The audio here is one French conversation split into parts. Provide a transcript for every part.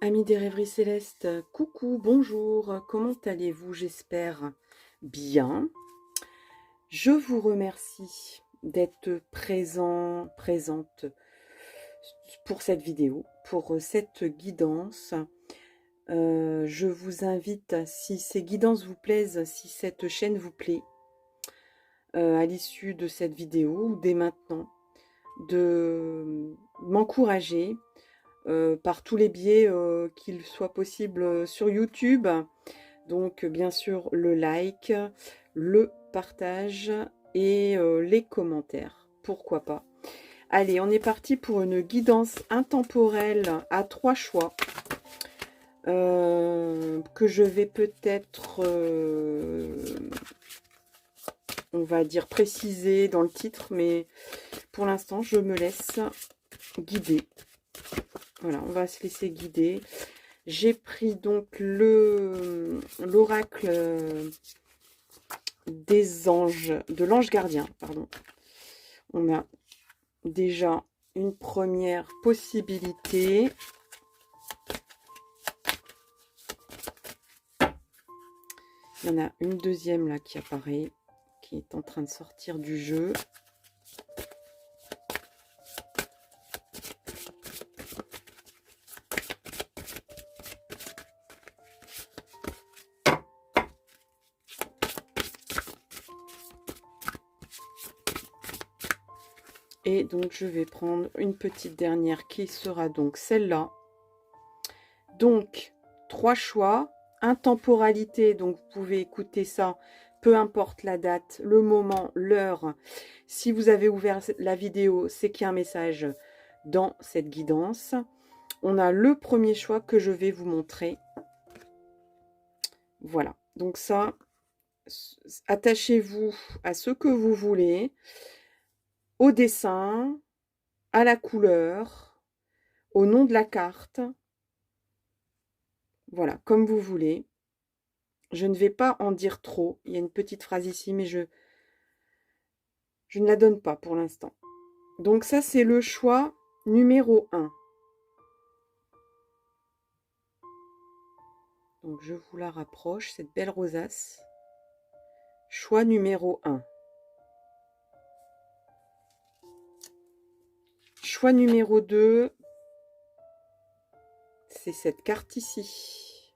Amis des rêveries célestes, coucou, bonjour, comment allez-vous? J'espère bien. Je vous remercie d'être présente pour cette vidéo, pour cette guidance. Je vous invite, si ces guidances vous plaisent, si cette chaîne vous plaît, à l'issue de cette vidéo ou dès maintenant, de m'encourager par tous les biais qu'il soit possible sur YouTube. Donc bien sûr le like, le partage et les commentaires. Pourquoi pas. Allez, on est parti pour une guidance intemporelle à 3 choix. Que je vais peut-être, on va dire, préciser dans le titre. Mais pour l'instant, je me laisse guider. Voilà, on va se laisser guider. J'ai pris donc l'oracle des anges, de l'ange gardien, pardon. On a déjà une première possibilité. Il y en a une deuxième là qui apparaît, qui est en train de sortir du jeu. Et donc, je vais prendre une petite dernière qui sera donc celle-là. Donc, 3 choix. Intemporalité, donc vous pouvez écouter ça, peu importe la date, le moment, l'heure. Si vous avez ouvert la vidéo, c'est qu'il y a un message dans cette guidance. On a le premier choix que je vais vous montrer. Voilà, donc ça, attachez-vous à ce que vous voulez, au dessin, à la couleur, au nom de la carte. Voilà, comme vous voulez. Je ne vais pas en dire trop. Il y a une petite phrase ici, mais je ne la donne pas pour l'instant. Donc ça, c'est le choix numéro 1. Donc je vous la rapproche, cette belle rosace. Choix numéro 1. Choix numéro 2. C'est cette carte ici.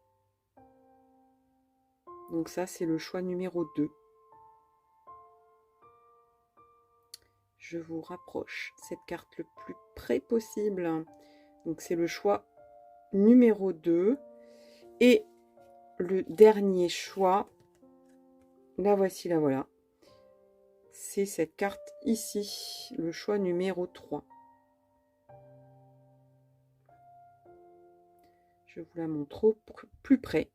Donc ça, c'est le choix numéro 2. Je vous rapproche cette carte le plus près possible. Donc c'est le choix numéro 2. Et le dernier choix, la voici, la voilà. C'est cette carte ici, le choix numéro 3. Je vous la montre au plus près.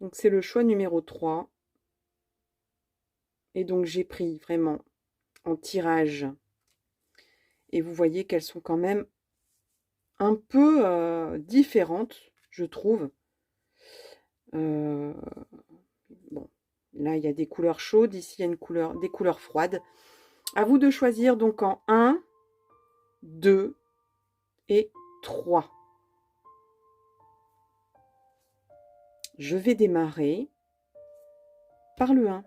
Donc c'est le choix numéro 3. Et donc j'ai pris vraiment en tirage. Et vous voyez qu'elles sont quand même un peu différentes, je trouve. Bon, là il y a des couleurs chaudes, ici il y a des couleurs froides. À vous de choisir donc en 1, 2 et 3. Je vais démarrer par le 1.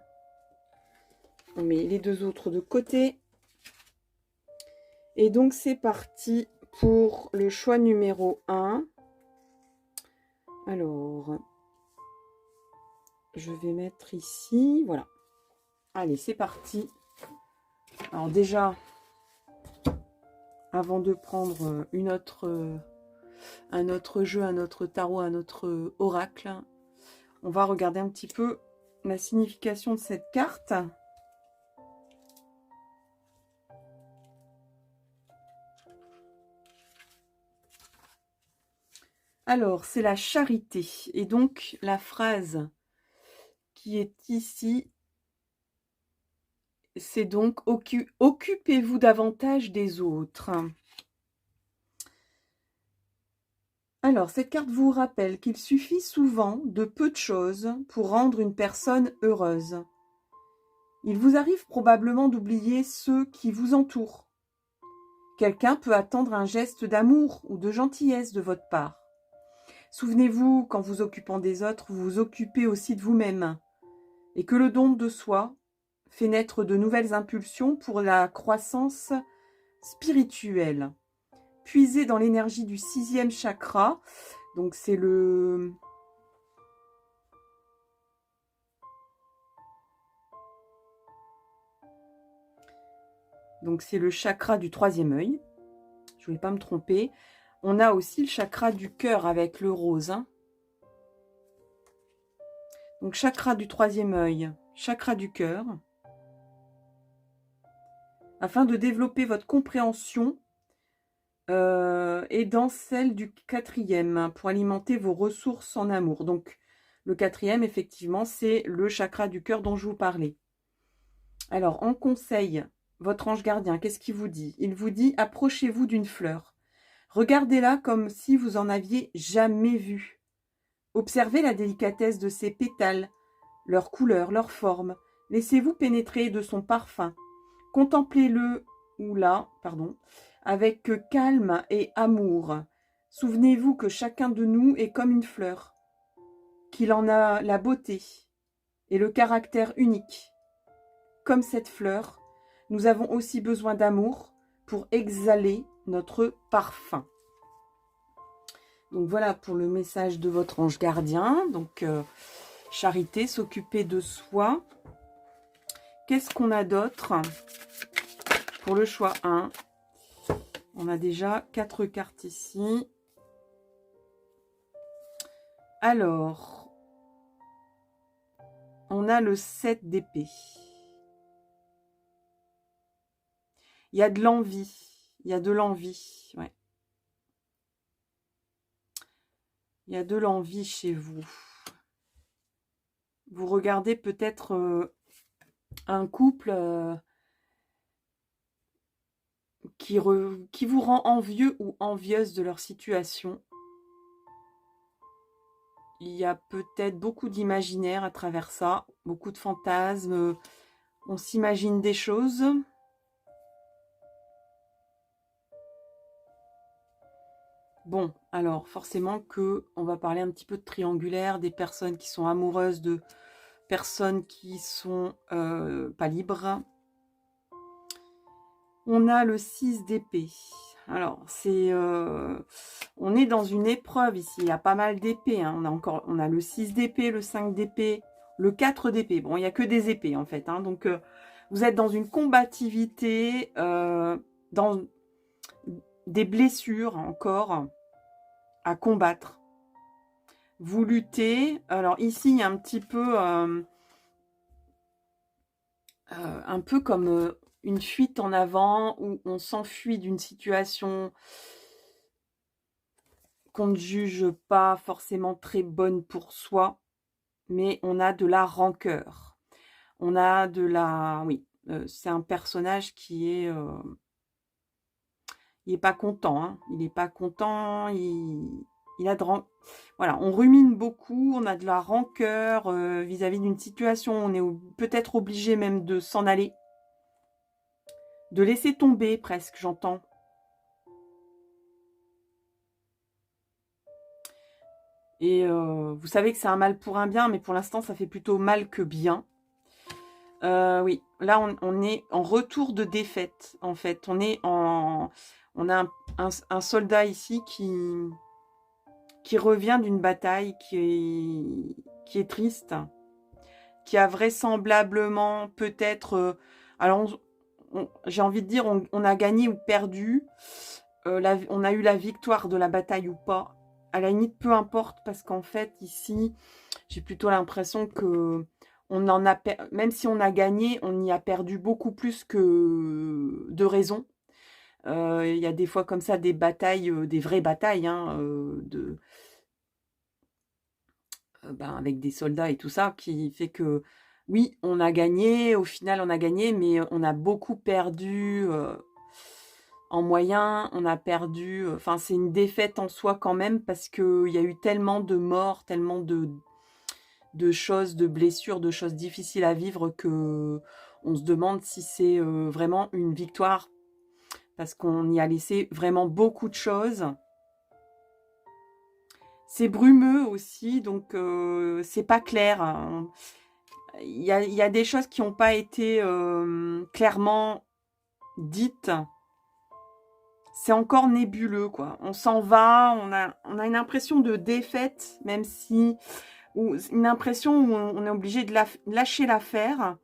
On met les deux autres de côté. Et donc, c'est parti pour le choix numéro 1. Alors, je vais mettre ici. Voilà. Allez, c'est parti. Alors déjà, avant de prendre un autre jeu, un autre tarot, un autre oracle, on va regarder un petit peu la signification de cette carte. Alors, c'est la charité. Et donc, la phrase qui est ici, c'est donc « Occupez-vous davantage des autres ». Alors, cette carte vous rappelle qu'il suffit souvent de peu de choses pour rendre une personne heureuse. Il vous arrive probablement d'oublier ceux qui vous entourent. Quelqu'un peut attendre un geste d'amour ou de gentillesse de votre part. Souvenez-vous, quand vous occupant des autres, vous vous occupez aussi de vous-même. Et que le don de soi fait naître de nouvelles impulsions pour la croissance spirituelle. Puisez dans l'énergie du 6e chakra. Donc c'est le... Donc c'est le chakra du 3e œil. Je ne voulais pas me tromper. On a aussi le chakra du cœur avec le rose. Hein. Donc chakra du 3e œil, chakra du cœur. Afin de développer votre compréhension et dans celle du 4e pour alimenter vos ressources en amour. Donc le 4e, effectivement, c'est le chakra du cœur dont je vous parlais. Alors, en conseil, votre ange gardien, qu'est-ce qu'il vous dit? Il vous dit, approchez-vous d'une fleur. Regardez-la comme si vous en aviez jamais vu. Observez la délicatesse de ses pétales, leur couleur, leur forme. Laissez-vous pénétrer de son parfum. Contemplez-le ou la, avec calme et amour. Souvenez-vous que chacun de nous est comme une fleur, qu'il en a la beauté et le caractère unique. Comme cette fleur, nous avons aussi besoin d'amour pour exhaler notre parfum. Donc voilà pour le message de votre ange gardien. Donc charité, s'occuper de soi. Qu'est-ce qu'on a d'autre pour le choix 1? On a déjà 4 cartes ici. Alors, on a le 7 d'épée. Il y a de l'envie. Il y a de l'envie, ouais. Il y a de l'envie chez vous. Vous regardez peut-être un couple qui vous rend envieux ou envieuse de leur situation. Il y a peut-être beaucoup d'imaginaire à travers ça, beaucoup de fantasmes. On s'imagine des choses. Bon, alors forcément que on va parler un petit peu de triangulaire, des personnes qui sont amoureuses de personnes qui sont pas libres. On a le 6 d'épée. Alors, on est dans une épreuve ici. Il y a pas mal d'épées. Hein. On a le 6 d'épée, le 5 d'épée, le 4 d'épée. Bon, il n'y a que des épées en fait. Hein. Donc, vous êtes dans une combativité, dans des blessures encore à combattre. Vous luttez. Alors ici, il y a un petit peu comme une fuite en avant où on s'enfuit d'une situation qu'on ne juge pas forcément très bonne pour soi, mais on a de la rancœur. On a de la... Oui, c'est un personnage qui est... il n'est pas content, hein. Il n'est pas content, il a de... Voilà, on rumine beaucoup, on a de la rancœur vis-à-vis d'une situation, on est peut-être obligé même de s'en aller. De laisser tomber presque, j'entends. Et vous savez que c'est un mal pour un bien, mais pour l'instant, ça fait plutôt mal que bien. Oui, là, on est en retour de défaite, en fait. On a un soldat ici qui revient d'une bataille qui est triste, qui a vraisemblablement peut-être... alors, j'ai envie de dire, on a gagné ou perdu, on a eu la victoire de la bataille ou pas, à la limite, peu importe, parce qu'en fait, ici, j'ai plutôt l'impression que même si on a gagné, on y a perdu beaucoup plus que de raison. Il y a des fois comme ça des batailles, des vraies batailles, hein, avec des soldats et tout ça, qui fait que oui, on a gagné, au final on a gagné, mais on a beaucoup perdu en moyens, on a perdu, enfin c'est une défaite en soi quand même, parce qu'il y a eu tellement de morts, tellement de choses, de blessures, de choses difficiles à vivre, que on se demande si c'est vraiment une victoire, parce qu'on y a laissé vraiment beaucoup de choses. c'est brumeux aussi, donc c'est pas clair. Hein. Il y a des choses qui n'ont pas été clairement dites. C'est encore nébuleux, quoi. On s'en va, on a une impression de défaite, même si... Ou une impression où on est obligé de lâcher l'affaire.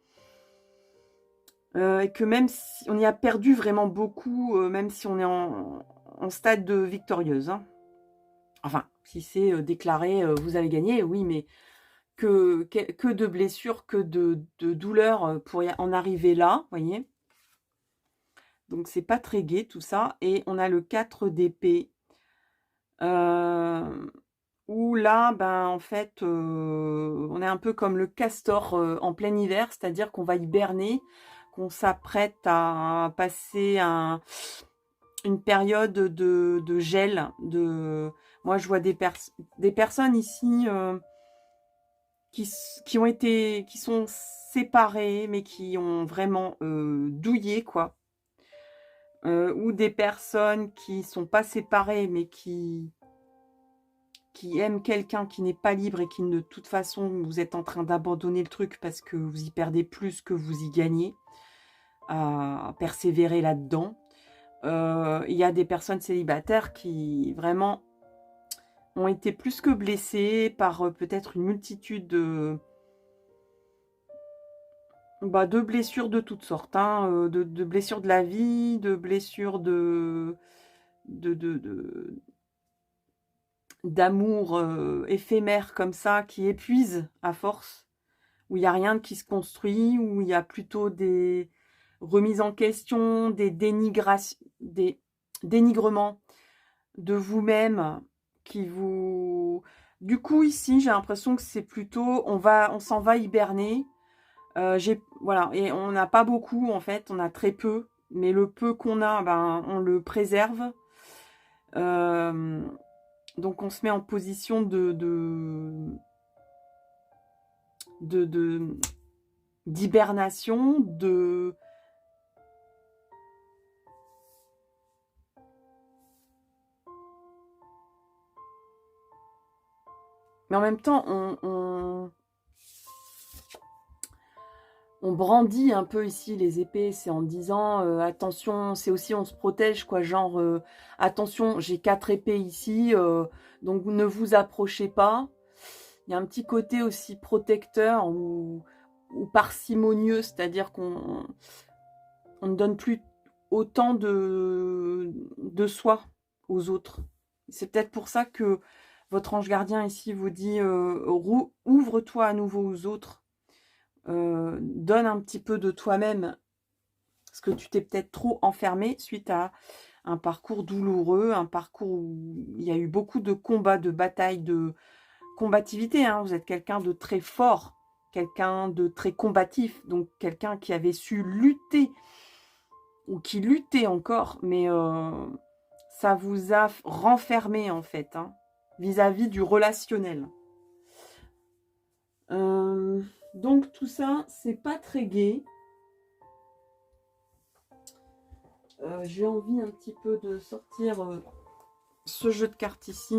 Et que même si on y a perdu vraiment beaucoup, même si on est en stade de victorieuse. Hein. Enfin, si c'est déclaré, vous avez gagné, oui, mais que de blessures, que de douleurs pour en arriver là, voyez. Donc, c'est pas très gai tout ça. Et on a le 4 d'épée. Où là, ben, en fait, on est un peu comme le castor en plein hiver, c'est-à-dire qu'on va hiberner, qu'on s'apprête à passer une période de gel. Moi, je vois des personnes ici qui sont séparées, mais qui ont vraiment douillé, quoi. Ou des personnes qui sont pas séparées, mais qui aiment quelqu'un qui n'est pas libre et qui, de toute façon, vous êtes en train d'abandonner le truc parce que vous y perdez plus que vous y gagnez, à persévérer là-dedans. Il y a des personnes célibataires qui, vraiment, ont été plus que blessées par peut-être une multitude de blessures de toutes sortes, hein, de blessures de la vie, de blessures d'amour éphémère comme ça, qui épuisent à force, où il n'y a rien qui se construit, où il y a plutôt des remises en question, des dénigrements de vous-même qui vous... Du coup, ici, j'ai l'impression que c'est plutôt, on s'en va hiberner. Voilà, et on n'a pas beaucoup, en fait, on a très peu, mais le peu qu'on a, ben, on le préserve. Donc, on se met en position d'hibernation, mais en même temps, on brandit un peu ici les épées, c'est en disant attention, c'est aussi on se protège, quoi, genre attention, j'ai 4 épées ici, donc ne vous approchez pas. Il y a un petit côté aussi protecteur ou parcimonieux, c'est-à-dire qu'on ne donne plus autant de soi aux autres. C'est peut-être pour ça que votre ange gardien ici vous dit ouvre-toi à nouveau aux autres. Donne un petit peu de toi-même, parce que tu t'es peut-être trop enfermé suite à un parcours douloureux, un parcours où il y a eu beaucoup de combats, de batailles, de combativité. Hein. Vous êtes quelqu'un de très fort, quelqu'un de très combatif, donc quelqu'un qui avait su lutter, ou qui luttait encore, mais ça vous a renfermé en fait, hein, vis-à-vis du relationnel. Donc tout ça, c'est pas très gai. J'ai envie un petit peu de sortir ce jeu de cartes ici.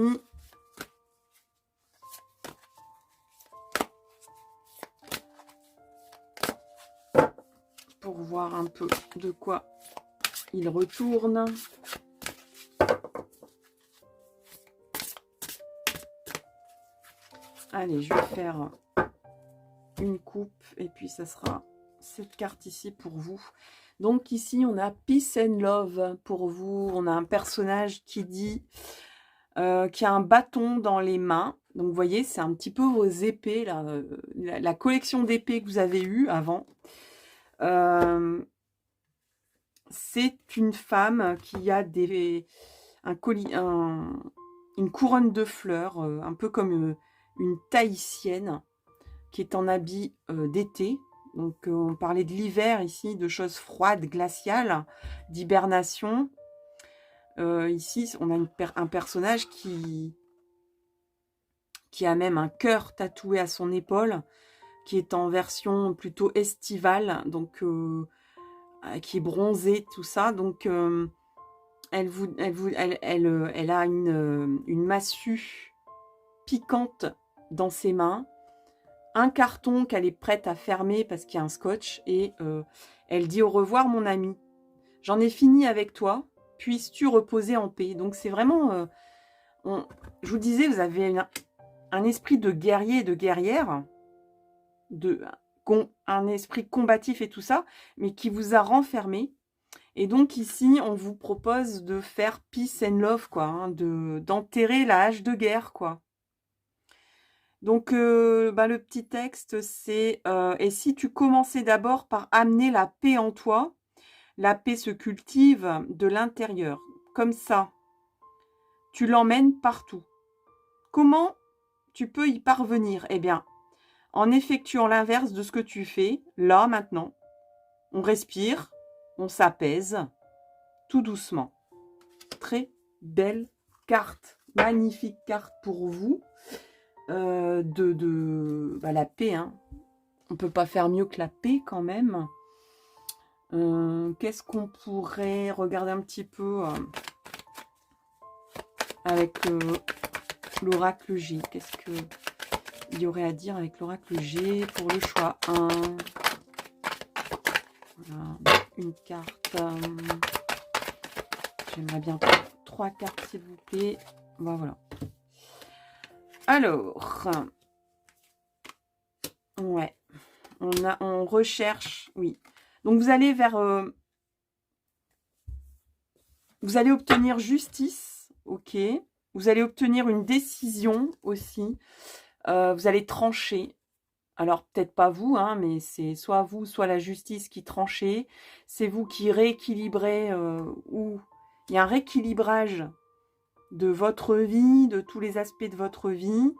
Pour voir un peu de quoi il retourne. Allez, je vais faire une coupe et puis ça sera cette carte ici pour vous. Donc ici, on a Peace and Love pour vous. On a un personnage qui dit, qui a un bâton dans les mains. Donc vous voyez, c'est un petit peu vos épées, là, la collection d'épées que vous avez eue avant. C'est une femme qui a une couronne de fleurs, un peu comme une tahitienne, qui est en habit d'été. Donc on parlait de l'hiver ici, de choses froides, glaciales, d'hibernation. Ici, on a un personnage qui a même un cœur tatoué à son épaule, qui est en version plutôt estivale, donc qui est bronzé, tout ça. Donc elle a une massue piquante dans ses mains, un carton qu'elle est prête à fermer parce qu'il y a un scotch, et elle dit au revoir mon ami. J'en ai fini avec toi, puisses-tu reposer en paix. Donc c'est vraiment, je vous disais, vous avez un esprit de guerrier et de guerrière, un esprit combatif et tout ça, mais qui vous a renfermé. Et donc ici, on vous propose de faire peace and love, quoi, hein, d'enterrer la hache de guerre, quoi. Donc, le petit texte, c'est et si tu commençais d'abord par amener la paix en toi, la paix se cultive de l'intérieur. Comme ça, tu l'emmènes partout. Comment tu peux y parvenir? Eh bien, en effectuant l'inverse de ce que tu fais, là, maintenant. On respire, on s'apaise, tout doucement. Très belle carte, magnifique carte pour vous. La paix, hein. On peut pas faire mieux que la paix quand même. Qu'est-ce qu'on pourrait regarder un petit peu avec l'oracle G? Qu'est-ce qu'il y aurait à dire avec l'oracle G pour le choix 1? Voilà, une carte. J'aimerais bien 3 cartes s'il vous plaît. Voilà. Alors, ouais, on recherche, oui. Donc vous allez vous allez obtenir justice, ok. Vous allez obtenir une décision aussi. Vous allez trancher. Alors peut-être pas vous, hein, mais c'est soit vous, soit la justice qui tranchez. C'est vous qui rééquilibrez, ou il y a un rééquilibrage de votre vie, de tous les aspects de votre vie.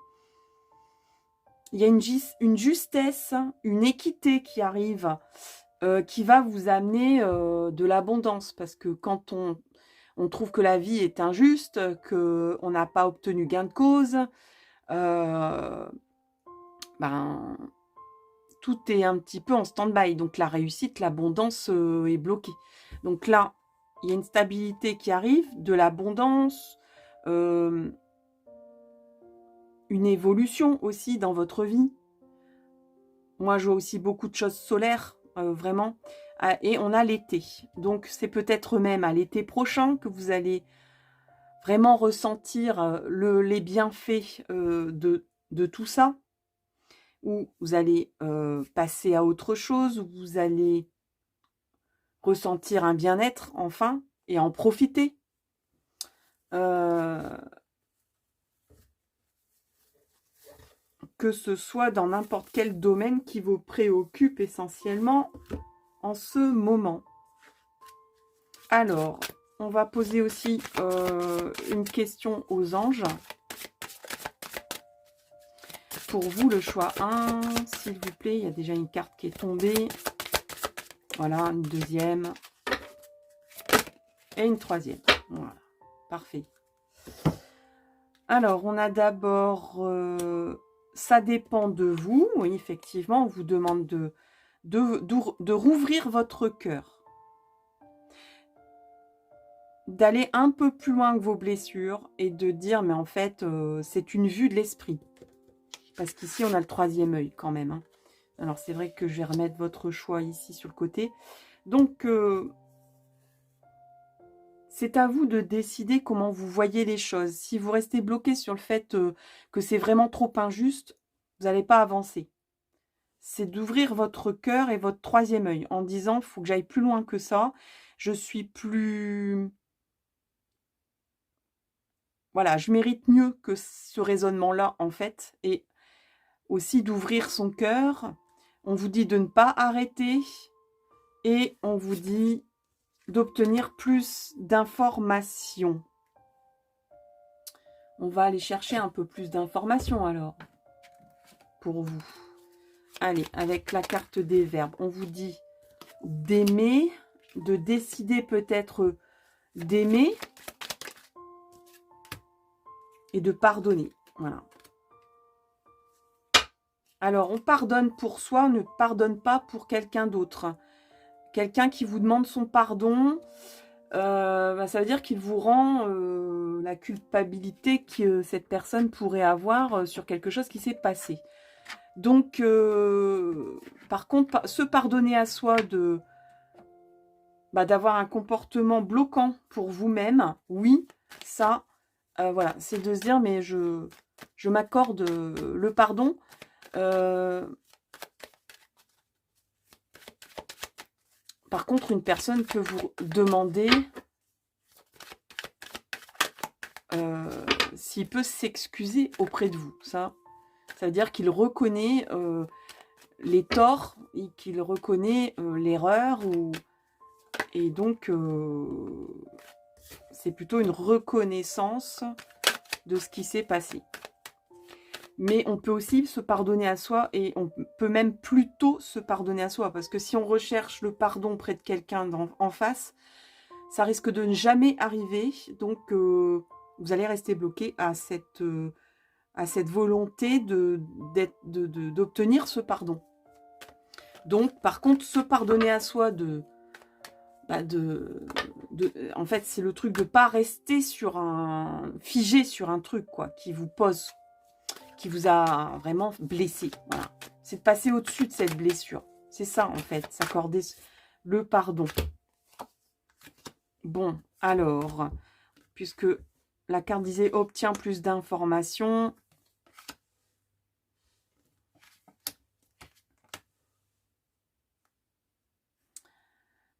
Il y a une justesse, une équité qui arrive, qui va vous amener de l'abondance. Parce que quand on trouve que la vie est injuste, qu'on n'a pas obtenu gain de cause, tout est un petit peu en stand-by. Donc la réussite, l'abondance est bloquée. Donc là, il y a une stabilité qui arrive, de l'abondance, une évolution aussi dans votre vie. Moi, je vois aussi beaucoup de choses solaires, vraiment. Et on a l'été. Donc, c'est peut-être même à l'été prochain que vous allez vraiment ressentir les bienfaits de tout ça. Ou vous allez passer à autre chose, où vous allez ressentir un bien-être, enfin, et en profiter. Que ce soit dans n'importe quel domaine qui vous préoccupe essentiellement en ce moment. Alors, on va poser aussi une question aux anges. Pour vous, le choix 1, s'il vous plaît. Il y a déjà une carte qui est tombée. Voilà, une deuxième. Et une troisième. Voilà, parfait. Alors, on a d'abord... ça dépend de vous. Oui, effectivement, on vous demande de rouvrir votre cœur. D'aller un peu plus loin que vos blessures et de dire, mais en fait, c'est une vue de l'esprit. Parce qu'ici, on a le troisième œil quand même. Hein. Alors, c'est vrai que je vais remettre votre choix ici sur le côté. Donc, c'est à vous de décider comment vous voyez les choses. Si vous restez bloqué sur le fait que c'est vraiment trop injuste, vous n'allez pas avancer. C'est d'ouvrir votre cœur et votre troisième œil en disant, il faut que j'aille plus loin que ça. Je suis plus... Voilà, je mérite mieux que ce raisonnement-là, en fait. Et aussi d'ouvrir son cœur. On vous dit de ne pas arrêter. Et on vous dit d'obtenir plus d'informations. On va aller chercher un peu plus d'informations alors. Pour vous. Allez, avec la carte des verbes, on vous dit d'aimer, de décider peut-être d'aimer et de pardonner. Voilà. Alors, on pardonne pour soi, on ne pardonne pas pour quelqu'un d'autre. Quelqu'un qui vous demande son pardon, ça veut dire qu'il vous rend la culpabilité que cette personne pourrait avoir sur quelque chose qui s'est passé. Donc, par contre, se pardonner à soi d'avoir un comportement bloquant pour vous-même, oui, ça, voilà, c'est de se dire, mais je m'accorde le pardon. Par contre, une personne peut vous demander s'il peut s'excuser auprès de vous. Ça veut dire qu'il reconnaît les torts et qu'il reconnaît l'erreur. Et donc, c'est plutôt une reconnaissance de ce qui s'est passé. Mais on peut aussi se pardonner à soi et on peut même plutôt se pardonner à soi. Parce que si on recherche le pardon près de quelqu'un en face, ça risque de ne jamais arriver. Donc, vous allez rester bloqué à cette volonté d'obtenir ce pardon. Donc, par contre, se pardonner à soi en fait, c'est le truc de ne pas rester figé sur un truc, quoi, qui vous pose, qui vous a vraiment blessé. Voilà. C'est de passer au-dessus de cette blessure. C'est ça, en fait, s'accorder le pardon. Bon, alors, puisque la carte disait « Obtient plus d'informations »,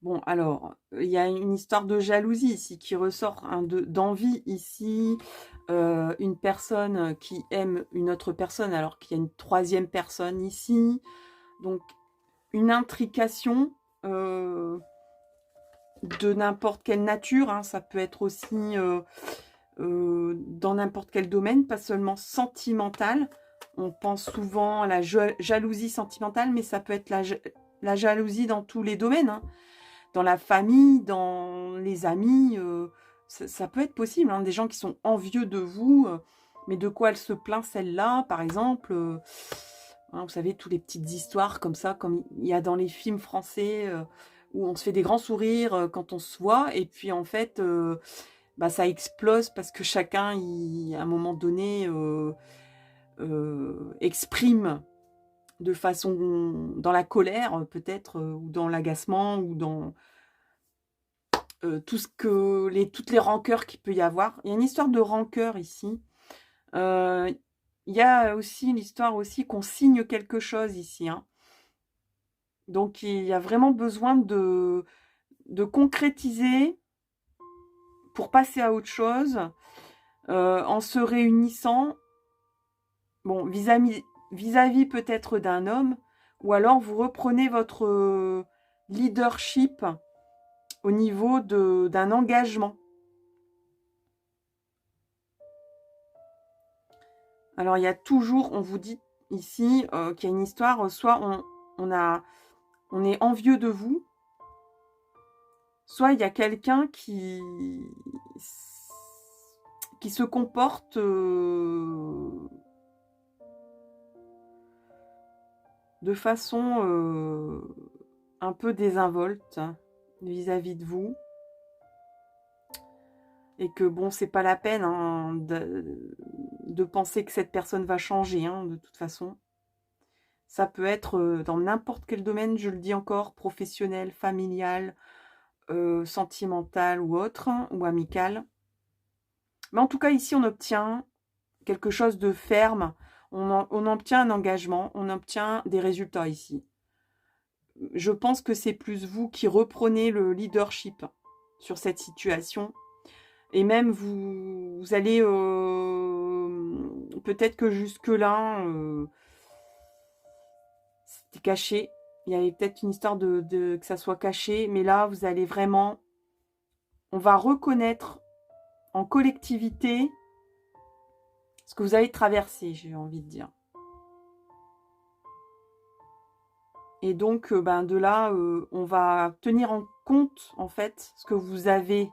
bon, alors, il y a une histoire de jalousie ici qui ressort, hein, d'envie ici. Une personne qui aime une autre personne alors qu'il y a une troisième personne ici. Donc, une intrication de n'importe quelle nature. Hein, ça peut être aussi dans n'importe quel domaine, pas seulement sentimental. On pense souvent à la jalousie sentimentale, mais ça peut être la jalousie dans tous les domaines. Hein. Dans la famille, dans les amis, ça peut être possible. Hein, des gens qui sont envieux de vous, mais de quoi elle se plaint celle-là, par exemple. Hein, vous savez, toutes les petites histoires comme ça, comme il y a dans les films français, où on se fait des grands sourires quand on se voit, et puis en fait, ça explose parce que chacun, à un moment donné, exprime de façon, dans la colère peut-être, ou dans l'agacement, ou dans toutes les rancœurs qu'il peut y avoir. Il y a une histoire de rancœur ici. Il y a aussi l'histoire aussi qu'on signe quelque chose ici. Hein. Donc il y a vraiment besoin de concrétiser pour passer à autre chose, en se réunissant, bon, vis-à-vis peut-être d'un homme, ou alors vous reprenez votre leadership au niveau d'un engagement. Alors, il y a toujours, on vous dit ici qu'il y a une histoire, soit on est envieux de vous, soit il y a quelqu'un qui se comporte de façon un peu désinvolte vis-à-vis de vous. Et que bon, c'est pas la peine hein, de penser que cette personne va changer, hein, de toute façon. Ça peut être dans n'importe quel domaine, je le dis encore, professionnel, familial, sentimental ou autre, ou amical. Mais en tout cas, ici, on obtient quelque chose de ferme. On obtient un engagement, on obtient des résultats ici. Je pense que c'est plus vous qui reprenez le leadership sur cette situation. Et même, vous allez... peut-être que jusque-là, c'était caché. Il y avait peut-être une histoire que ça soit caché. Mais là, vous allez vraiment... On va reconnaître en collectivité ce que vous avez traversé, j'ai envie de dire. Et donc, de là, on va tenir en compte, en fait, ce que vous avez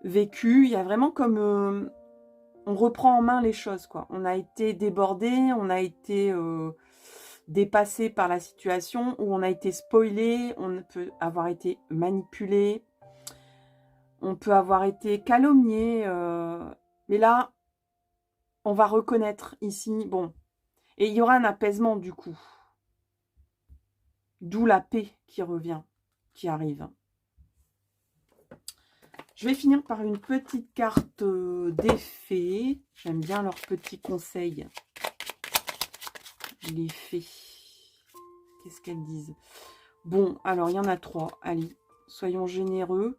vécu. Il y a vraiment comme... on reprend en main les choses, quoi. On a été débordé, on a été dépassé par la situation, ou on a été spoilé, on peut avoir été manipulé. on peut avoir été calomnié, mais là, on va reconnaître ici, bon, et il y aura un apaisement du coup. D'où la paix qui revient, qui arrive. Je vais finir par une petite carte des fées. J'aime bien leurs petits conseils. Les fées. Qu'est-ce qu'elles disent? Bon, alors il y en a 3. Allez, soyons généreux.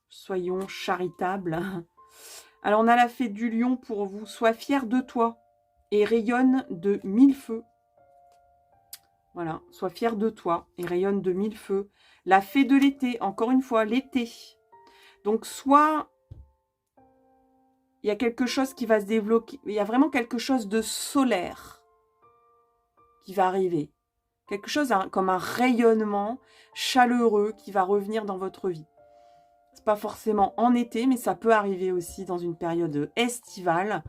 Soyons charitables. Alors on a la fée du lion pour vous. Sois fier de toi et rayonne de 1000 feux. Voilà, sois fier de toi et rayonne de 1000 feux. La fée de l'été, encore une fois, l'été. Donc soit il y a quelque chose qui va se développer, il y a vraiment quelque chose de solaire qui va arriver. Quelque chose comme un rayonnement chaleureux qui va revenir dans votre vie. C'est pas forcément en été, mais ça peut arriver aussi dans une période estivale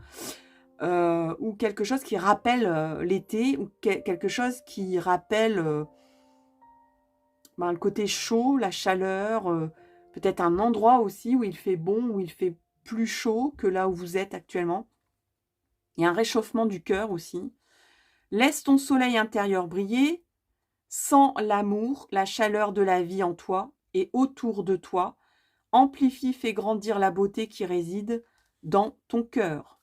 ou quelque chose qui rappelle l'été ou quelque chose qui rappelle le côté chaud, la chaleur, peut-être un endroit aussi où il fait bon, où il fait plus chaud que là où vous êtes actuellement. Il y a un réchauffement du cœur aussi. Laisse ton soleil intérieur briller, sens l'amour, la chaleur de la vie en toi et autour de toi. Amplifie, fais grandir la beauté qui réside dans ton cœur.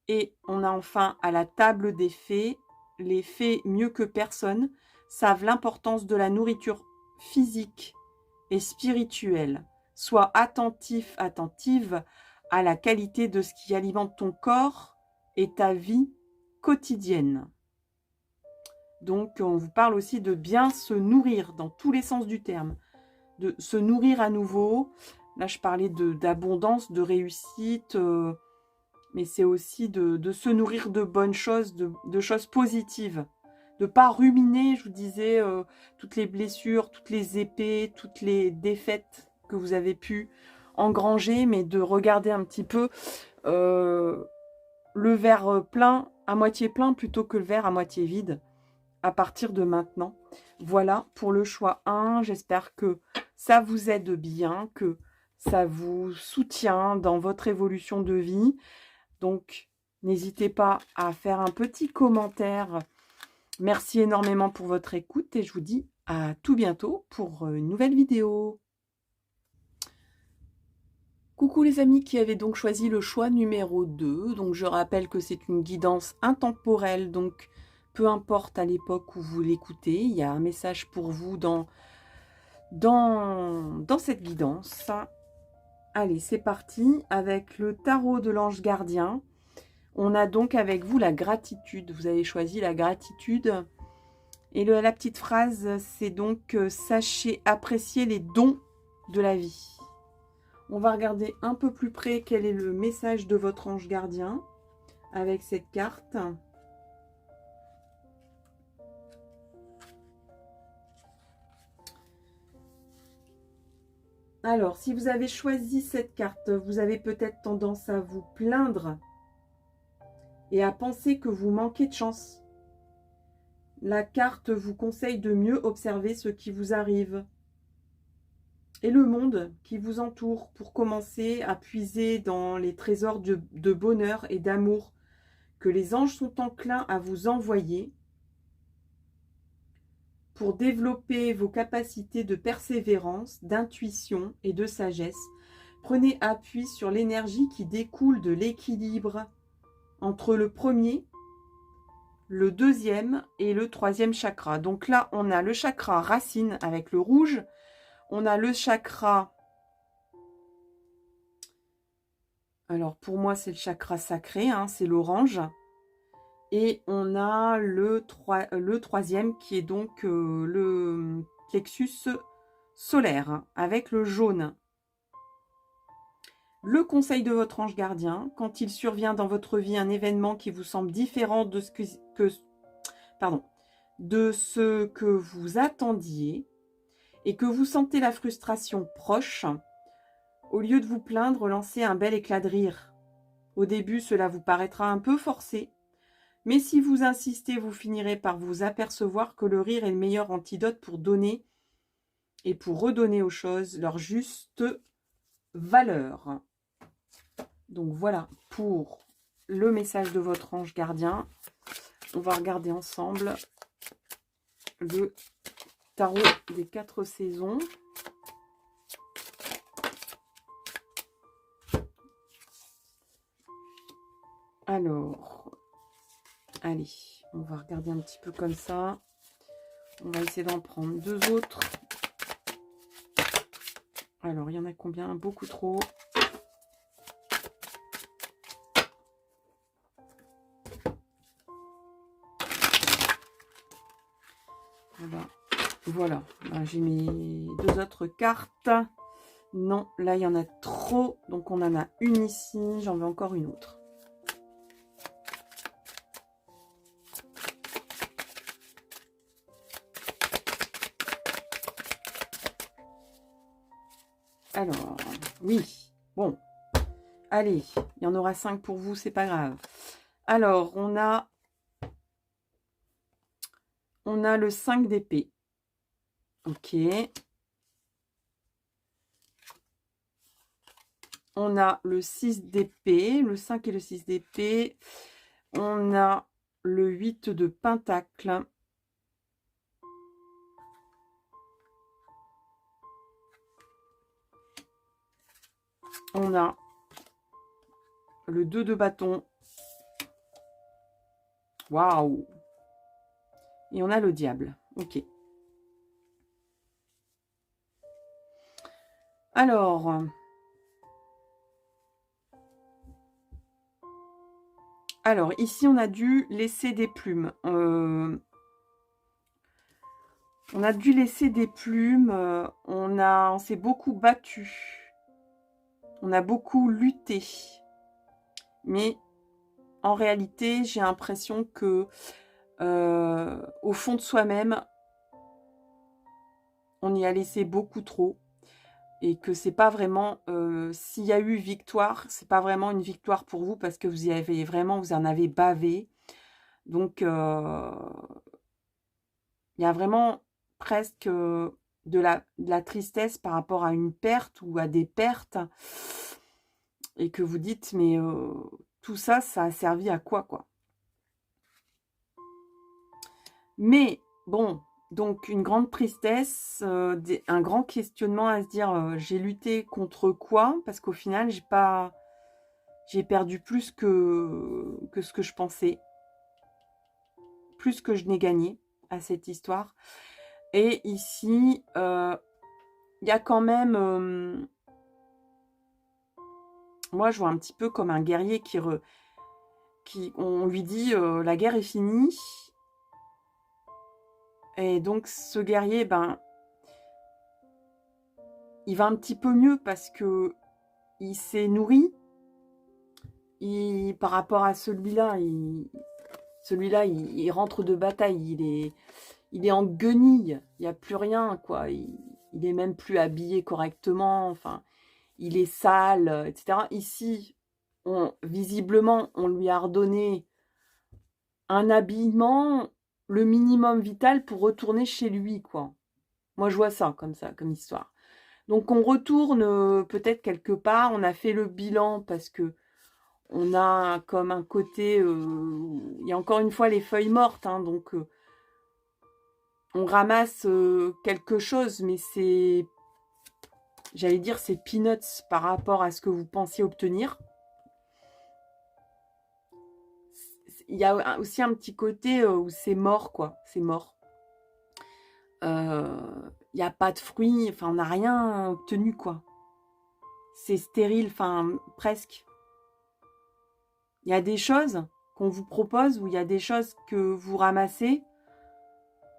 Et on a enfin à la table des fées, les fées mieux que personne savent l'importance de la nourriture physique et spirituelle. Sois attentif, attentive à la qualité de ce qui alimente ton corps et ta vie quotidienne. Donc, on vous parle aussi de bien se nourrir dans tous les sens du terme. De se nourrir à nouveau. Là, je parlais d'abondance, de réussite, mais c'est aussi de se nourrir de bonnes choses, de choses positives. De ne pas ruminer, je vous disais, toutes les blessures, toutes les épées, toutes les défaites que vous avez pu engranger, mais de regarder un petit peu le verre plein, à moitié plein, plutôt que le verre à moitié vide, à partir de maintenant. Voilà pour le choix 1. J'espère que ça vous aide bien, que ça vous soutient dans votre évolution de vie. Donc, n'hésitez pas à faire un petit commentaire. Merci énormément pour votre écoute et je vous dis à tout bientôt pour une nouvelle vidéo. Coucou les amis qui avaient donc choisi le choix numéro 2. Donc je rappelle que c'est une guidance intemporelle, donc peu importe à l'époque où vous l'écoutez, il y a un message pour vous dans cette guidance. Allez, c'est parti avec le tarot de l'ange gardien. On a donc avec vous la gratitude. Vous avez choisi la gratitude. Et la petite phrase, c'est donc sachez apprécier les dons de la vie. On va regarder un peu plus près quel est le message de votre ange gardien avec cette carte. Alors, si vous avez choisi cette carte, vous avez peut-être tendance à vous plaindre et à penser que vous manquez de chance. La carte vous conseille de mieux observer ce qui vous arrive et le monde qui vous entoure pour commencer à puiser dans les trésors de bonheur et d'amour que les anges sont enclins à vous envoyer pour développer vos capacités de persévérance, d'intuition et de sagesse. Prenez appui sur l'énergie qui découle de l'équilibre entre le premier, le deuxième et le troisième chakra. Donc là, on a le chakra racine avec le rouge. On a le chakra... Alors, pour moi, c'est le chakra sacré, hein, c'est l'orange. Et on a le troisième qui est donc le plexus solaire, hein, avec le jaune. Le conseil de votre ange gardien, quand il survient dans votre vie un événement qui vous semble différent de ce que vous attendiez et que vous sentez la frustration proche, au lieu de vous plaindre, lancez un bel éclat de rire. Au début, cela vous paraîtra un peu forcé, mais si vous insistez, vous finirez par vous apercevoir que le rire est le meilleur antidote pour donner et pour redonner aux choses leur juste valeur. Donc voilà pour le message de votre ange gardien. On va regarder ensemble le tarot des 4 saisons. Alors, allez, on va regarder un petit peu comme ça. On va essayer d'en prendre 2 autres. Alors, il y en a combien? Beaucoup trop. Voilà. J'ai mes 2 autres cartes. Non, là, il y en a trop. Donc, on en a une ici. J'en veux encore une autre. Alors, oui. Bon. Allez, il y en aura 5 pour vous, c'est pas grave. Alors, on a le 5 d'épée. Ok. On a le 6 d'épée, le 5 et le 6 d'épée. On a le 8 de pentacle. On a le 2 de bâton. Waouh! Et on a le diable. Ok. Alors, ici, on a dû laisser des plumes. On a dû laisser des plumes. On s'est beaucoup battu. On a beaucoup lutté. Mais en réalité, j'ai l'impression que au fond de soi-même, on y a laissé beaucoup trop. Et que c'est pas vraiment, s'il y a eu victoire, c'est pas vraiment une victoire pour vous parce que vous en avez bavé. Donc, il y a vraiment presque de la tristesse par rapport à une perte ou à des pertes. Et que vous dites, mais tout ça, ça a servi à quoi, quoi. Mais, bon, donc une grande tristesse, un grand questionnement à se dire, j'ai lutté contre quoi? Parce qu'au final, j'ai perdu plus que ce que je pensais. Plus que je n'ai gagné à cette histoire. Et ici, il y a quand même... moi, je vois un petit peu comme un guerrier on lui dit la guerre est finie. Et donc, ce guerrier, il va un petit peu mieux parce que il s'est nourri. Par rapport à celui-là, il rentre de bataille. Il est en guenille. Il n'y a plus rien, quoi. Il est même plus habillé correctement. Enfin, il est sale, etc. Ici, visiblement, on lui a redonné un habillement, le minimum vital pour retourner chez lui, quoi. Moi, je vois ça, comme histoire. Donc, on retourne peut-être quelque part. On a fait le bilan parce que on a comme un côté... il y a encore une fois les feuilles mortes, hein, donc on ramasse quelque chose, mais c'est... J'allais dire c'est peanuts par rapport à ce que vous pensiez obtenir. Il y a aussi un petit côté où c'est mort, quoi. C'est mort. Il n'y a pas de fruits, enfin, on n'a rien obtenu, quoi. C'est stérile, enfin, presque. Il y a des choses qu'on vous propose, ou il y a des choses que vous ramassez,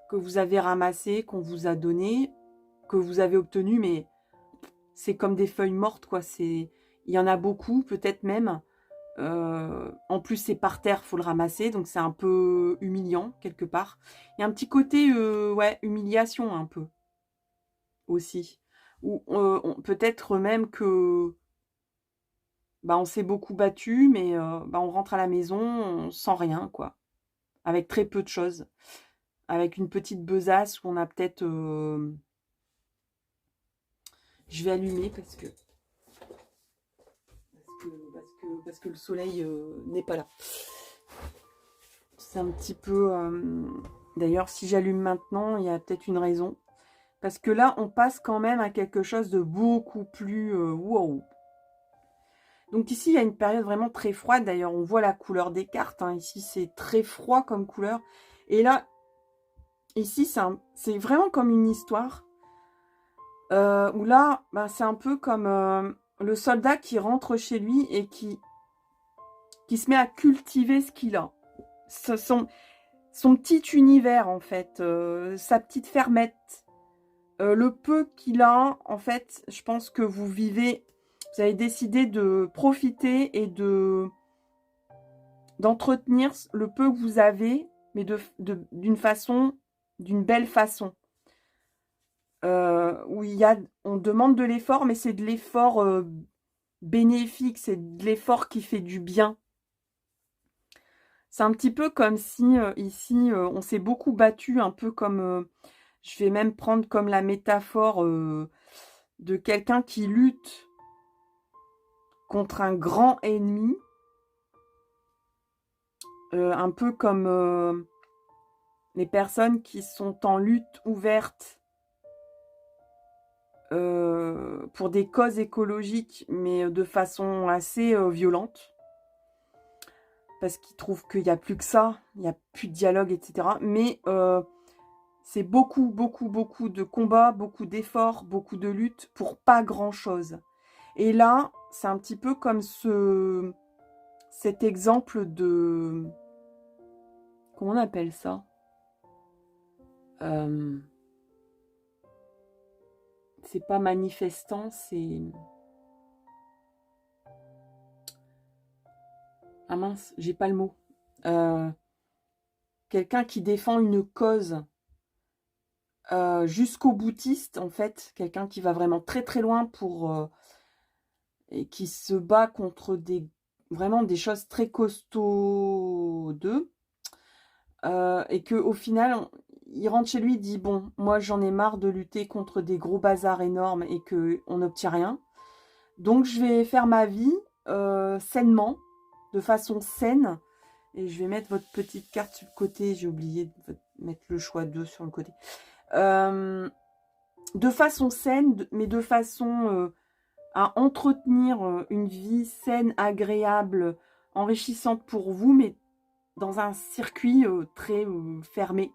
que vous avez ramassées, qu'on vous a donné, que vous avez obtenu, mais c'est comme des feuilles mortes, quoi. Il y en a beaucoup, peut-être même. En plus, c'est par terre, faut le ramasser, donc c'est un peu humiliant, quelque part. Il y a un petit côté, ouais, humiliation, un peu, aussi. Ou peut-être même que on s'est beaucoup battu, mais on rentre à la maison sans rien, quoi. Avec très peu de choses. Avec une petite besace où on a peut-être Je vais allumer parce que le soleil n'est pas là. C'est un petit peu... D'ailleurs, si j'allume maintenant, il y a peut-être une raison. Parce que là, on passe quand même à quelque chose de beaucoup plus... wow. Donc ici, il y a une période vraiment très froide. D'ailleurs, on voit la couleur des cartes. Hein. Ici, c'est très froid comme couleur. Et là, ici, c'est vraiment comme une histoire. Où là, bah, c'est un peu comme le soldat qui rentre chez lui et qui se met à cultiver ce qu'il a. Son petit univers, en fait. Sa petite fermette. Le peu qu'il a, en fait, je pense que vous avez décidé de profiter et d'entretenir le peu que vous avez, mais d'une belle façon. Où on demande de l'effort, mais c'est de l'effort bénéfique, c'est de l'effort qui fait du bien. C'est un petit peu comme si ici, on s'est beaucoup battu, un peu comme, je vais même prendre comme la métaphore de quelqu'un qui lutte contre un grand ennemi, un peu comme les personnes qui sont en lutte ouverte pour des causes écologiques, mais de façon assez violente, parce qu'ils trouvent qu'il n'y a plus que ça, il n'y a plus de dialogue, etc. Mais c'est beaucoup, beaucoup, beaucoup de combats, beaucoup d'efforts, beaucoup de luttes pour pas grand-chose. Et là, c'est un petit peu comme cet exemple de... Comment on appelle ça? C'est pas manifestant, c'est... Ah mince, j'ai pas le mot. Quelqu'un qui défend une cause jusqu'au boutiste, en fait. Quelqu'un qui va vraiment très très loin et qui se bat contre vraiment des choses très costauds d'eux. Et qu'au final, il rentre chez lui, il dit, bon, moi j'en ai marre de lutter contre des gros bazars énormes et qu'on n'obtient rien. Donc je vais faire ma vie sainement, de façon saine. Et je vais mettre votre petite carte sur le côté. J'ai oublié de mettre le choix 2 sur le côté. De façon saine, mais de façon à entretenir une vie saine, agréable, enrichissante pour vous, mais dans un circuit très fermé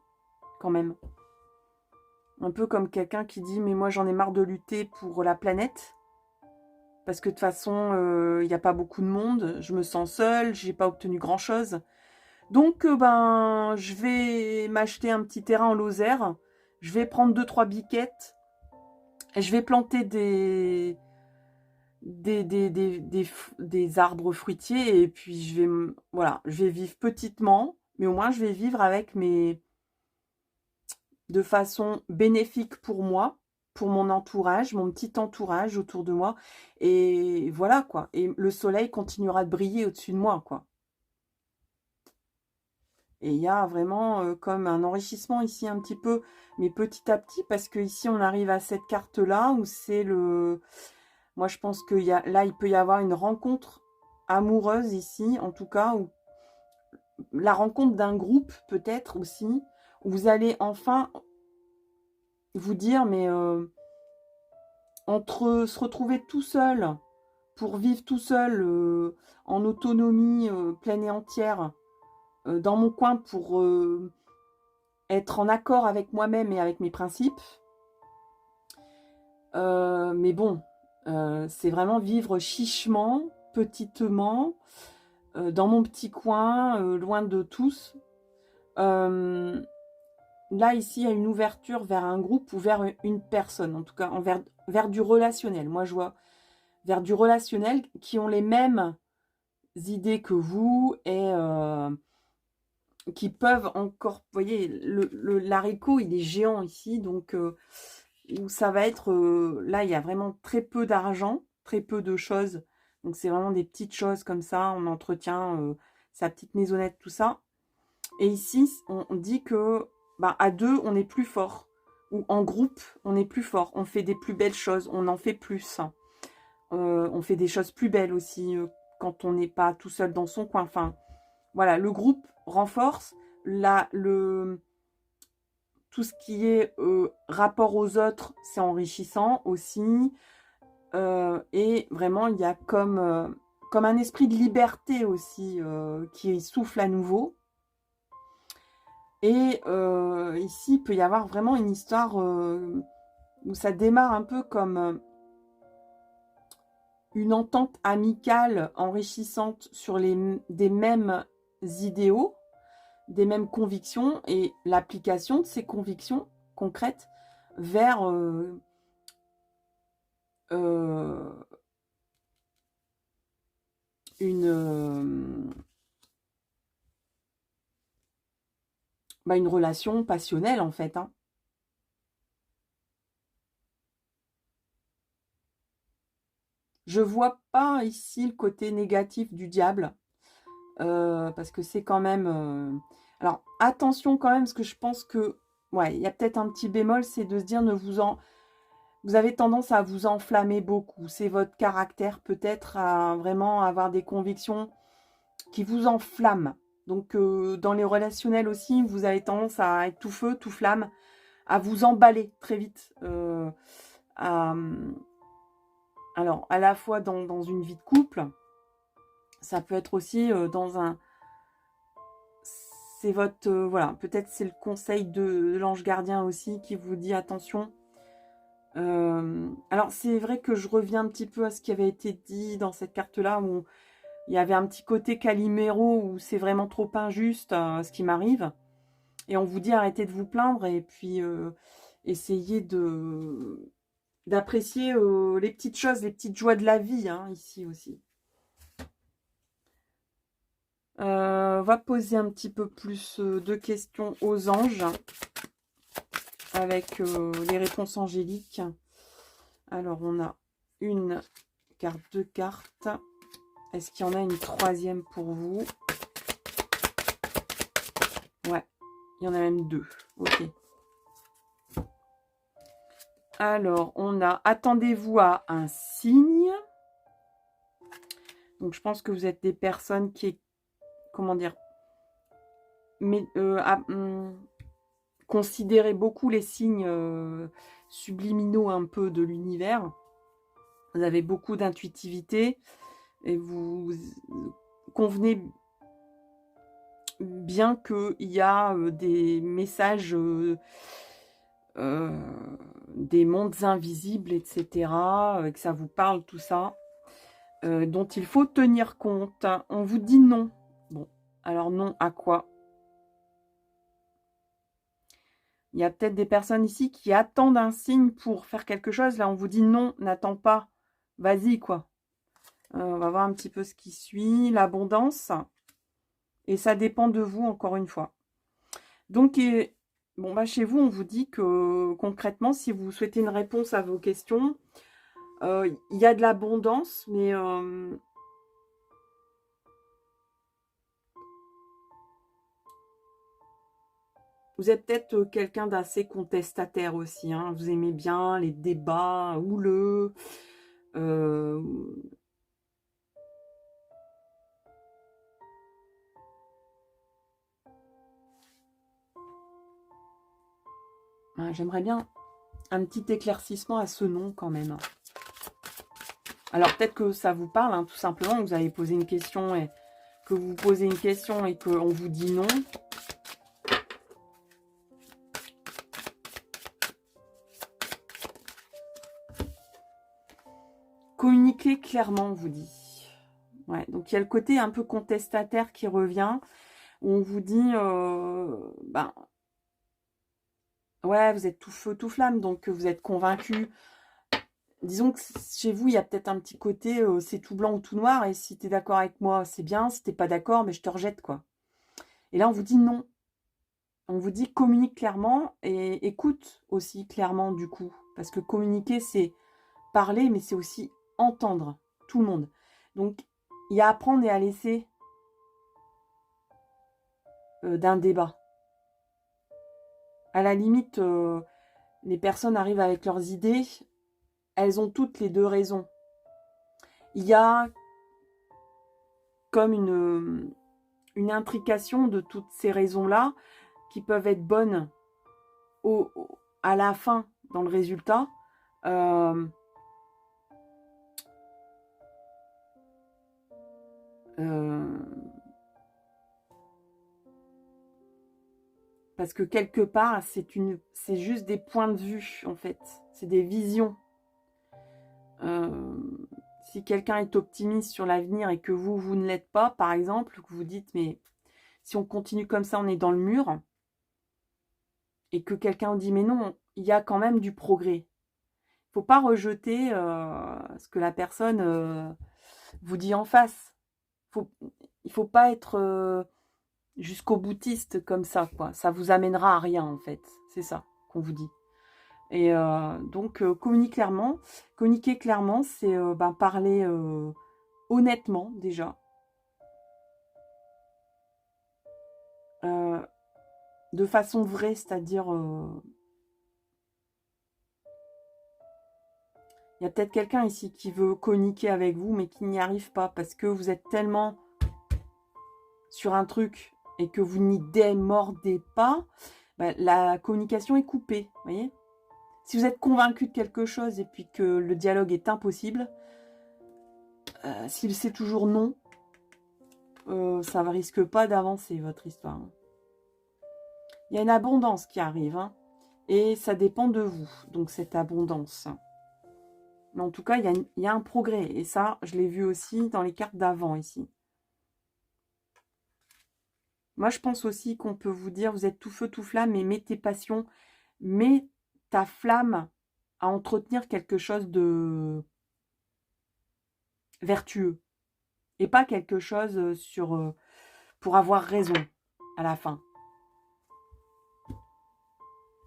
quand même. Un peu comme quelqu'un qui dit « mais moi j'en ai marre de lutter pour la planète ». Parce que de toute façon, il n'y a pas beaucoup de monde, je me sens seule, j'ai pas obtenu grand-chose. Donc, ben, je vais m'acheter un petit terrain en Lozère, je vais prendre 2-3 biquettes, et je vais planter des arbres fruitiers, et puis voilà, je vais vivre petitement, mais au moins je vais vivre de façon bénéfique pour moi, pour mon entourage, mon petit entourage autour de moi. Et voilà, quoi. Et le soleil continuera de briller au-dessus de moi, quoi. Et il y a vraiment comme un enrichissement ici un petit peu, mais petit à petit, parce que ici on arrive à cette carte-là, où c'est le... Moi, je pense que là, il peut y avoir une rencontre amoureuse ici, en tout cas, ou la rencontre d'un groupe, peut-être aussi, où vous allez enfin vous dire, mais entre se retrouver tout seul, pour vivre tout seul, en autonomie pleine et entière, dans mon coin, pour être en accord avec moi-même et avec mes principes. Mais bon, c'est vraiment vivre chichement, petitement, dans mon petit coin, loin de tous. Là, ici, il y a une ouverture vers un groupe ou vers une personne, en tout cas, vers du relationnel. Moi, je vois vers du relationnel qui ont les mêmes idées que vous et qui peuvent encore... Vous voyez, l'haricot, il est géant ici, donc où ça va être... là, il y a vraiment très peu d'argent, très peu de choses. Donc, c'est vraiment des petites choses comme ça. On entretient sa petite maisonnette, tout ça. Et ici, on dit que à deux, on est plus fort. où en groupe, on est plus fort, on fait des plus belles choses, on en fait plus. On fait des choses plus belles aussi quand on n'est pas tout seul dans son coin. Enfin, voilà, le groupe renforce tout ce qui est rapport aux autres, c'est enrichissant aussi. Et vraiment, il y a comme un esprit de liberté aussi qui souffle à nouveau. Et ici, il peut y avoir vraiment une histoire où ça démarre un peu comme une entente amicale enrichissante sur des mêmes idéaux, des mêmes convictions, et l'application de ces convictions concrètes vers une relation passionnelle en fait. Hein. Je vois pas ici le côté négatif du diable, parce que c'est quand même... Alors, attention quand même, parce que je pense que... Ouais, il y a peut-être un petit bémol, c'est de se dire, vous avez tendance à vous enflammer beaucoup. C'est votre caractère peut-être à vraiment avoir des convictions qui vous enflamment. Donc, dans les relationnels aussi, vous avez tendance à être tout feu, tout flamme, à vous emballer très vite. Alors, à la fois dans une vie de couple, ça peut être aussi dans un... C'est votre... voilà, peut-être c'est le conseil de l'ange gardien aussi qui vous dit attention. Alors, c'est vrai que je reviens un petit peu à ce qui avait été dit dans cette carte-là, où il y avait un petit côté Calimero, où c'est vraiment trop injuste ce qui m'arrive. Et on vous dit arrêtez de vous plaindre et puis essayez d'apprécier les petites choses, les petites joies de la vie, hein, ici aussi. On va poser un petit peu plus de questions aux anges avec les réponses angéliques. Alors, on a une carte, deux cartes. Est-ce qu'il y en a une troisième pour vous? Ouais, il y en a même deux. Ok. Alors, on a attendez-vous à un signe. Donc, je pense que vous êtes des personnes qui, comment dire, mais considérez beaucoup les signes subliminaux un peu de l'univers. Vous avez beaucoup d'intuitivité et vous convenez bien qu'il y a des messages des mondes invisibles, etc., que ça vous parle tout ça, dont il faut tenir compte. On vous dit non. Bon, alors non à quoi? Il y a peut-être des personnes ici qui attendent un signe pour faire quelque chose. Là, on vous dit non, n'attends pas. Vas-y, quoi. On va voir un petit peu ce qui suit. L'abondance. Et ça dépend de vous, encore une fois. Donc, bon, bah, chez vous, on vous dit que concrètement, si vous souhaitez une réponse à vos questions, il y a de l'abondance, mais vous êtes peut-être quelqu'un d'assez contestataire aussi. Hein. Vous aimez bien les débats houleux. J'aimerais bien un petit éclaircissement à ce nom quand même. Alors peut-être que ça vous parle, hein, tout simplement. Vous avez posé une question et que vous posez une question et qu'on vous dit non. Communiquez clairement, on vous dit. Ouais, donc il y a le côté un peu contestataire qui revient, où on vous dit, ben, ouais, vous êtes tout feu, tout flamme, donc vous êtes convaincu. Disons que chez vous, il y a peut-être un petit côté, c'est tout blanc ou tout noir, et si tu es d'accord avec moi, c'est bien, si tu n'es pas d'accord, mais je te rejette, quoi. Et là, on vous dit non. On vous dit communique clairement, et écoute aussi clairement, du coup. Parce que communiquer, c'est parler, mais c'est aussi entendre tout le monde. Donc, il y a à apprendre et à laisser d'un débat. À la limite, les personnes arrivent avec leurs idées, elles ont toutes les deux raison. Il y a comme une intrication de toutes ces raisons-là qui peuvent être bonnes à la fin dans le résultat. Parce que quelque part, c'est juste des points de vue, en fait. C'est des visions. Si quelqu'un est optimiste sur l'avenir et que vous ne l'êtes pas, par exemple, que vous dites, mais si on continue comme ça, on est dans le mur, et que quelqu'un dit, mais non, il y a quand même du progrès. Il ne faut pas rejeter ce que la personne vous dit en face. Il ne faut pas être jusqu'au boutiste comme ça, quoi. Ça vous amènera à rien, en fait. C'est ça qu'on vous dit. Et donc, communiquer clairement, c'est parler honnêtement, déjà. De façon vraie, c'est-à-dire... il y a peut-être quelqu'un ici qui veut communiquer avec vous, mais qui n'y arrive pas, parce que vous êtes tellement sur un truc et que vous n'y démordez pas, la communication est coupée, vous voyez ? Si vous êtes convaincu de quelque chose et puis que le dialogue est impossible, s'il c'est toujours non, ça ne risque pas d'avancer, votre histoire. Il y a une abondance qui arrive, hein, et ça dépend de vous, donc cette abondance. Mais en tout cas, il y a un progrès, et ça, je l'ai vu aussi dans les cartes d'avant, ici. Moi, je pense aussi qu'on peut vous dire, vous êtes tout feu, tout flamme, mais mets tes passions, mets ta flamme à entretenir quelque chose de vertueux. Et pas quelque chose pour avoir raison à la fin.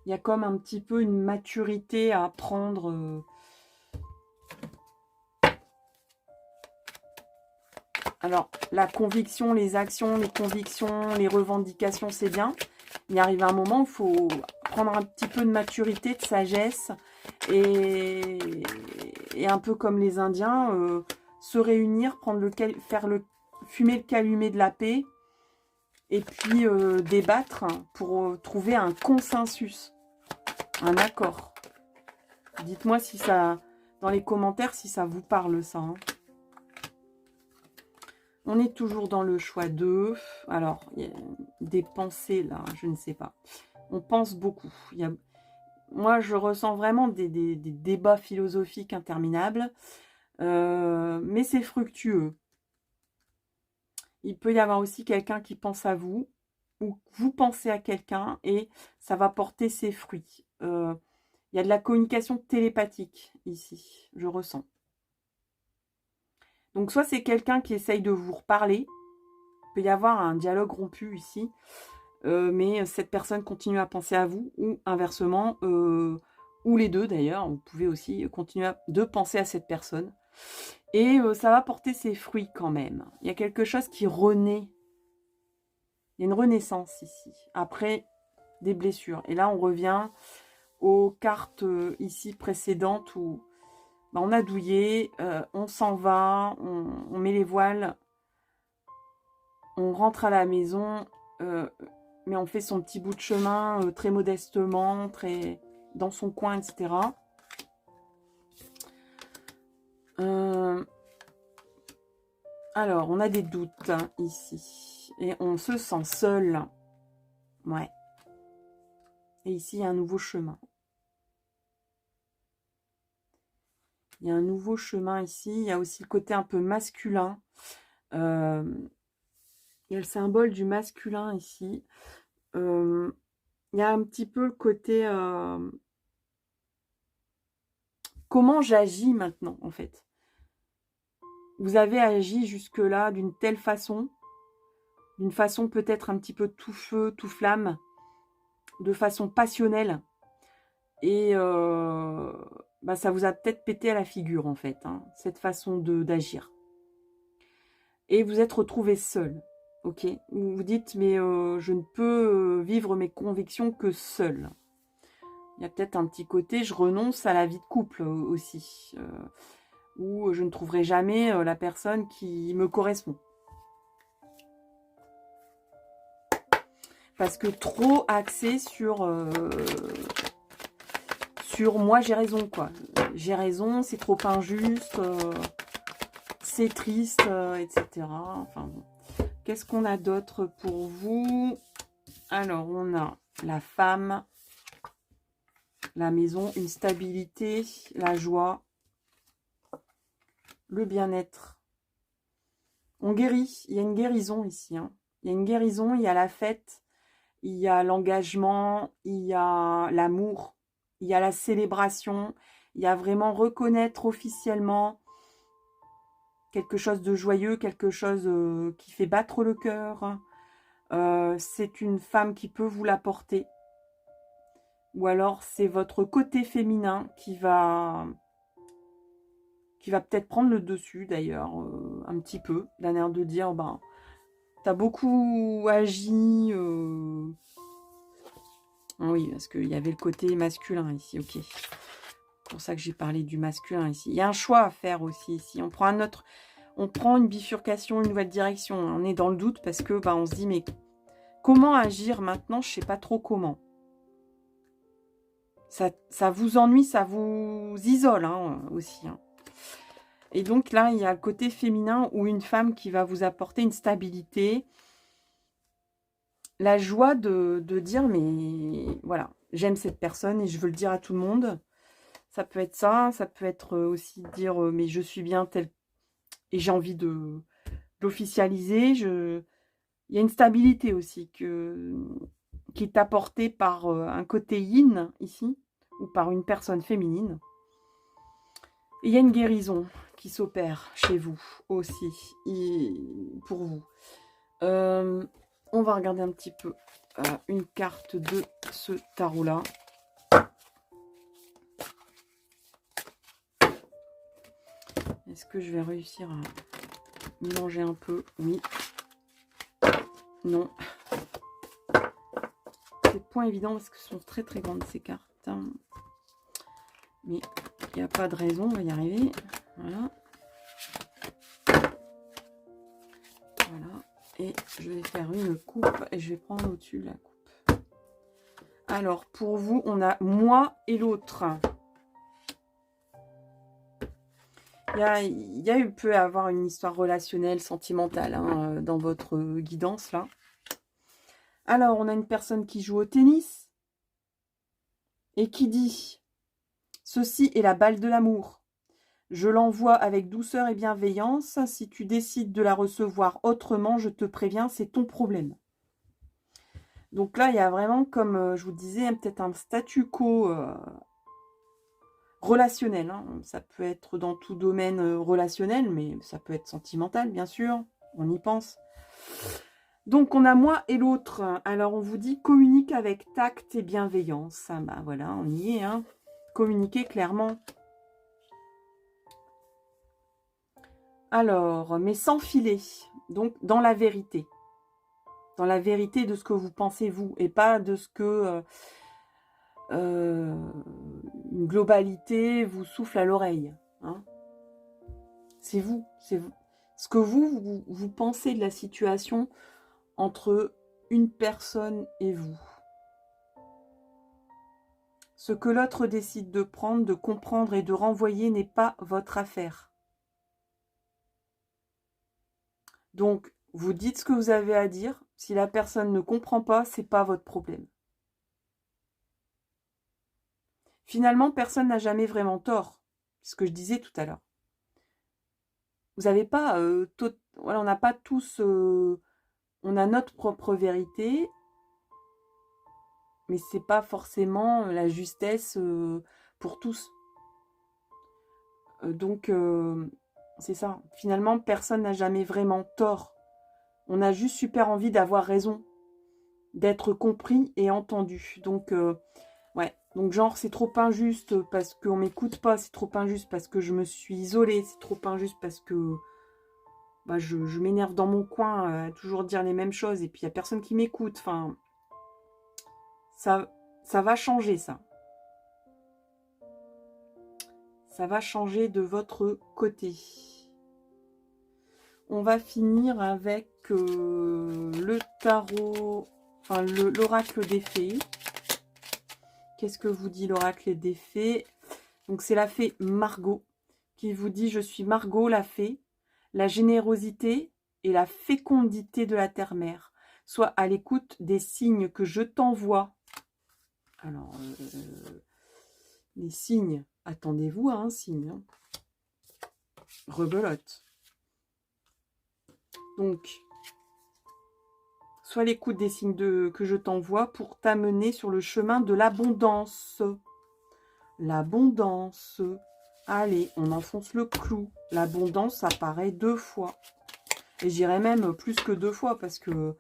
Il y a comme un petit peu une maturité à prendre. Alors, la conviction, les actions, les convictions, les revendications, c'est bien. Il arrive un moment où il faut prendre un petit peu de maturité, de sagesse. Et un peu comme les Indiens, se réunir, fumer le calumet de la paix. Et puis débattre pour trouver un consensus, un accord. Dites-moi si ça, dans les commentaires, si ça vous parle ça. Hein. On est toujours dans le choix 2. Alors, il y a des pensées là, je ne sais pas. On pense beaucoup. Moi, je ressens vraiment des débats philosophiques interminables. Mais c'est fructueux. Il peut y avoir aussi quelqu'un qui pense à vous, ou vous pensez à quelqu'un, et ça va porter ses fruits. Il y a de la communication télépathique ici, je ressens. Donc soit c'est quelqu'un qui essaye de vous reparler, il peut y avoir un dialogue rompu ici, mais cette personne continue à penser à vous, ou inversement, ou les deux d'ailleurs, vous pouvez aussi continuer de penser à cette personne. Et ça va porter ses fruits quand même. Il y a quelque chose qui renaît. Il y a une renaissance ici, après des blessures. Et là, on revient aux cartes ici précédentes où on a douillé, on s'en va, on met les voiles, on rentre à la maison, mais on fait son petit bout de chemin très modestement, très dans son coin, etc. Alors, on a des doutes hein, ici. Et on se sent seul. Ouais. Et ici, il y a un nouveau chemin. Il y a un nouveau chemin ici. Il y a aussi le côté un peu masculin. Il y a le symbole du masculin ici. Il y a un petit peu le côté... comment j'agis maintenant, en fait. Vous avez agi jusque-là d'une telle façon, d'une façon peut-être un petit peu tout feu, tout flamme, de façon passionnelle. Et ça vous a peut-être pété à la figure, en fait, hein, cette façon d'agir. Et vous êtes retrouvé seul, ok? Vous vous dites, mais je ne peux vivre mes convictions que seul. Il y a peut-être un petit côté, je renonce à la vie de couple aussi. Où je ne trouverai jamais la personne qui me correspond. Parce que trop axé sur moi j'ai raison, quoi. J'ai raison, c'est trop injuste, c'est triste, etc. Enfin bon. Qu'est-ce qu'on a d'autre pour vous? Alors, on a la femme, la maison, une stabilité, la joie, le bien-être. On guérit, il y a une guérison ici. Hein. Il y a une guérison, il y a la fête, il y a l'engagement, il y a l'amour, il y a la célébration, il y a vraiment reconnaître officiellement quelque chose de joyeux, quelque chose qui fait battre le cœur. C'est une femme qui peut vous l'apporter. Ou alors c'est votre côté féminin qui va peut-être prendre le dessus d'ailleurs, un petit peu, d'un air de dire, ben, t'as beaucoup agi. Oui, parce qu'il y avait le côté masculin ici, ok. C'est pour ça que j'ai parlé du masculin ici. Il y a un choix à faire aussi ici. On prend une bifurcation, une nouvelle direction. On est dans le doute parce que ben, on se dit, mais comment agir maintenant? Je sais pas trop comment. Ça vous ennuie, ça vous isole hein, aussi. Hein. Et donc là, il y a le côté féminin ou une femme qui va vous apporter une stabilité. La joie de dire, mais voilà, j'aime cette personne et je veux le dire à tout le monde. Ça peut être ça, ça peut être aussi dire, mais je suis bien telle et j'ai envie de l'officialiser. Il y a une stabilité aussi qui est apportée par un côté yin ici, ou par une personne féminine. Et il y a une guérison qui s'opère chez vous aussi, pour vous. On va regarder un petit peu une carte de ce tarot-là. Est-ce que je vais réussir à mélanger un peu? Oui. Non. C'est point évident parce que ce sont très très grandes ces cartes. Mais il n'y a pas de raison, on va y arriver. Voilà. Voilà. Et je vais faire une coupe et je vais prendre au-dessus la coupe. Alors, pour vous, on a moi et l'autre. Il peut y avoir une histoire relationnelle, sentimentale hein, dans votre guidance là. Alors, on a une personne qui joue au tennis et qui dit « Ceci est la balle de l'amour. Je l'envoie avec douceur et bienveillance. Si tu décides de la recevoir autrement, je te préviens, c'est ton problème. » Donc là, il y a vraiment, comme je vous disais, peut-être un statu quo relationnel. Hein. Ça peut être dans tout domaine relationnel, mais ça peut être sentimental, bien sûr. On y pense. Donc, on a moi et l'autre. Alors, on vous dit communique avec tact et bienveillance. Ah, bah voilà, on y est. Hein. Communiquer clairement. Alors, mais sans filer. Donc, dans la vérité. Dans la vérité de ce que vous pensez, vous. Et pas de ce que une globalité vous souffle à l'oreille. Hein. C'est vous. C'est vous. Ce que vous pensez de la situation entre une personne et vous. Ce que l'autre décide de prendre, de comprendre et de renvoyer n'est pas votre affaire. Donc, vous dites ce que vous avez à dire. Si la personne ne comprend pas, c'est pas votre problème. Finalement, personne n'a jamais vraiment tort. C'est ce que je disais tout à l'heure. Vous n'avez pas... voilà, on n'a pas tous... on a notre propre vérité, mais c'est pas forcément la justesse pour tous. Donc, c'est ça. Finalement, personne n'a jamais vraiment tort. On a juste super envie d'avoir raison, d'être compris et entendu. Donc, ouais. Donc, genre, c'est trop injuste parce qu'on m'écoute pas. C'est trop injuste parce que je me suis isolée. C'est trop injuste parce que bah, je m'énerve dans mon coin à toujours dire les mêmes choses. Et puis, il n'y a personne qui m'écoute. Enfin, ça va changer, ça. Ça va changer de votre côté. On va finir avec le tarot, enfin l'oracle des fées. Qu'est-ce que vous dit l'oracle des fées? Donc c'est la fée Margot qui vous dit: je suis Margot la fée, la générosité et la fécondité de la terre-mère. Sois à l'écoute des signes que je t'envoie. Alors, les signes, attendez-vous à un signe. Hein. Rebelote. Donc, sois à l'écoute des signes que je t'envoie pour t'amener sur le chemin de l'abondance. L'abondance. Allez, on enfonce le clou. L'abondance apparaît 2 fois. Et j'irais même plus que 2 fois parce que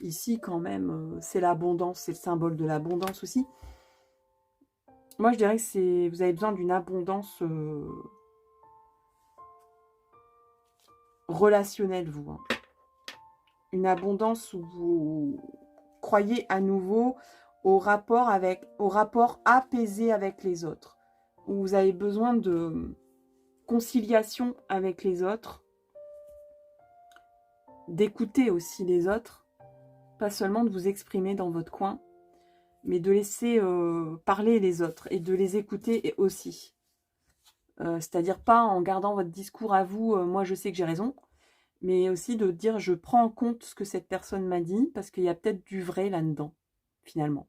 ici, quand même, c'est l'abondance, c'est le symbole de l'abondance aussi. Moi, je dirais que vous avez besoin d'une abondance relationnelle, vous. Hein. Une abondance où vous croyez à nouveau au rapport apaisé avec les autres. Où vous avez besoin de conciliation avec les autres. D'écouter aussi les autres. Pas seulement de vous exprimer dans votre coin. Mais de laisser parler les autres et de les écouter aussi. C'est-à-dire pas en gardant votre discours à vous, moi je sais que j'ai raison, mais aussi de dire je prends en compte ce que cette personne m'a dit, parce qu'il y a peut-être du vrai là-dedans, finalement.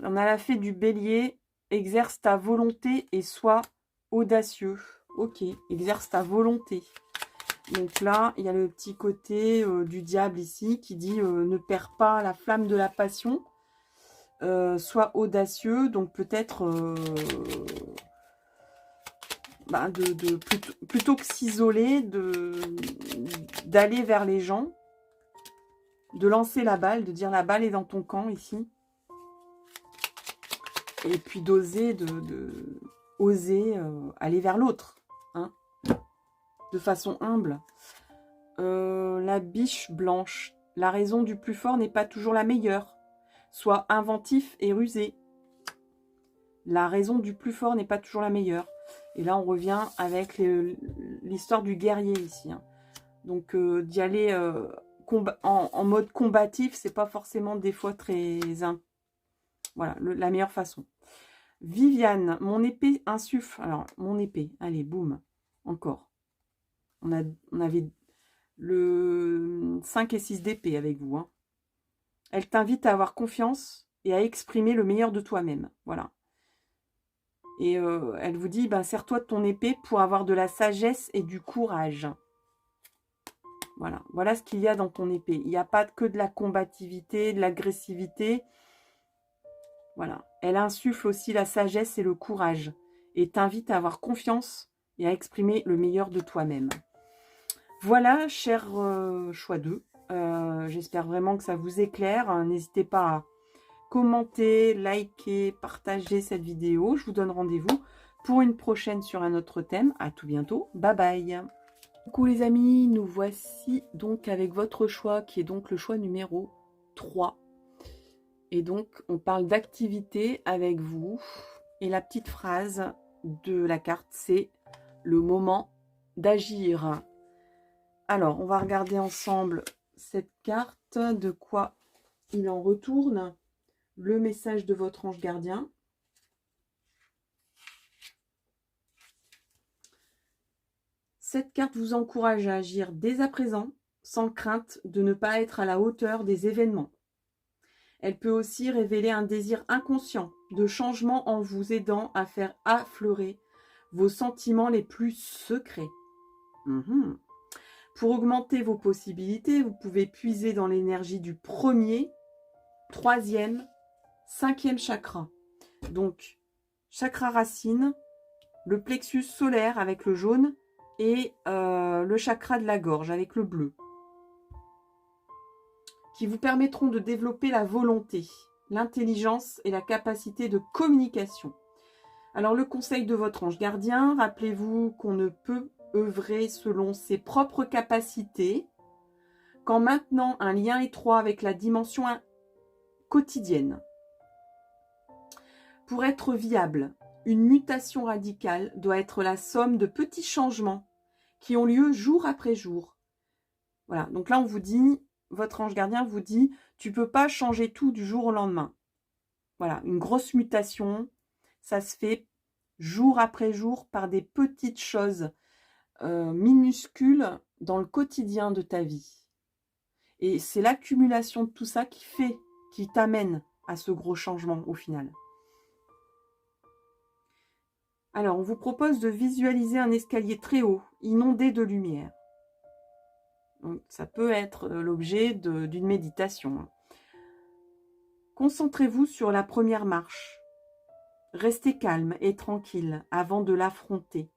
On a la fée du bélier, exerce ta volonté et sois audacieux. Ok, exerce ta volonté. Donc là, il y a le petit côté du diable ici qui dit ne perds pas la flamme de la passion. Sois audacieux, donc peut-être plutôt que s'isoler, d'aller vers les gens, de lancer la balle, de dire la balle est dans ton camp ici, et puis d'oser oser aller vers l'autre, hein, de façon humble. La biche blanche, la raison du plus fort n'est pas toujours la meilleure. Sois inventif et rusé. La raison du plus fort n'est pas toujours la meilleure. Et là, on revient avec l'histoire du guerrier ici. Hein. Donc, d'y aller en mode combatif, c'est pas forcément des fois très... Voilà, la meilleure façon. Viviane, mon épée insuffle. Alors, mon épée, allez, boum, encore. On avait le 5 et 6 d'épée avec vous. Hein. Elle t'invite à avoir confiance et à exprimer le meilleur de toi-même. Voilà. Et elle vous dit, ben, sers-toi de ton épée pour avoir de la sagesse et du courage. Voilà. Voilà ce qu'il y a dans ton épée. Il n'y a pas que de la combativité, de l'agressivité. Voilà. Elle insuffle aussi la sagesse et le courage. Et t'invite à avoir confiance et à exprimer le meilleur de toi-même. Voilà, cher choix 2. J'espère vraiment que ça vous éclaire. N'hésitez pas à commenter, liker, partager cette vidéo. Je vous donne rendez-vous pour une prochaine sur un autre thème. À tout bientôt. Bye bye. Coucou les amis, nous voici donc avec votre choix qui est donc le choix numéro 3. Et donc on parle d'activité avec vous. Et la petite phrase de la carte, c'est le moment d'agir. Alors, on va regarder ensemble cette carte, de quoi il en retourne. Le message de votre ange gardien. Cette carte vous encourage à agir dès à présent, sans crainte de ne pas être à la hauteur des événements. Elle peut aussi révéler un désir inconscient de changement en vous aidant à faire affleurer vos sentiments les plus secrets. Pour augmenter vos possibilités, vous pouvez puiser dans l'énergie du 1er, 3e, 5e chakra. Donc, chakra racine, le plexus solaire avec le jaune et le chakra de la gorge avec le bleu. Qui vous permettront de développer la volonté, l'intelligence et la capacité de communication. Alors, le conseil de votre ange gardien, rappelez-vous qu'on ne peut œuvrer selon ses propres capacités, qu'en maintenant un lien étroit avec la dimension quotidienne. Pour être viable, Une mutation radicale doit être la somme de petits changements qui ont lieu jour après jour. Voilà, donc là on vous dit, votre ange gardien vous dit, tu ne peux pas changer tout du jour au lendemain. Voilà, une grosse mutation, ça se fait jour après jour par des petites choses minuscules dans le quotidien de ta vie. Et c'est l'accumulation de tout ça qui t'amène à ce gros changement au final. Alors, on vous propose de visualiser un escalier très haut, inondé de lumière. Donc, ça peut être l'objet d'une méditation. Concentrez-vous sur la première marche. Restez calme et tranquille avant de l'affronter.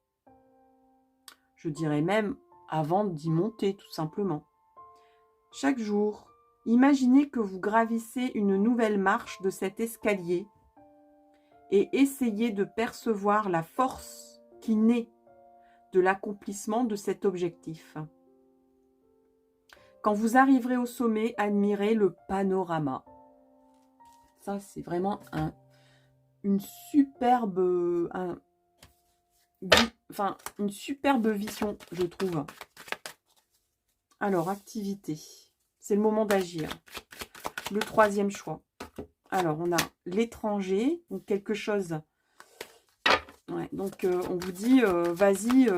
Je dirais même avant d'y monter, tout simplement. Chaque jour, imaginez que vous gravissez une nouvelle marche de cet escalier et essayez de percevoir la force qui naît de l'accomplissement de cet objectif. Quand vous arriverez au sommet, admirez le panorama. Ça, c'est vraiment une superbe vision, je trouve. Alors, activité. C'est le moment d'agir. Le troisième choix. Alors, on a l'étranger, donc quelque chose. Ouais, donc, on vous dit, vas-y,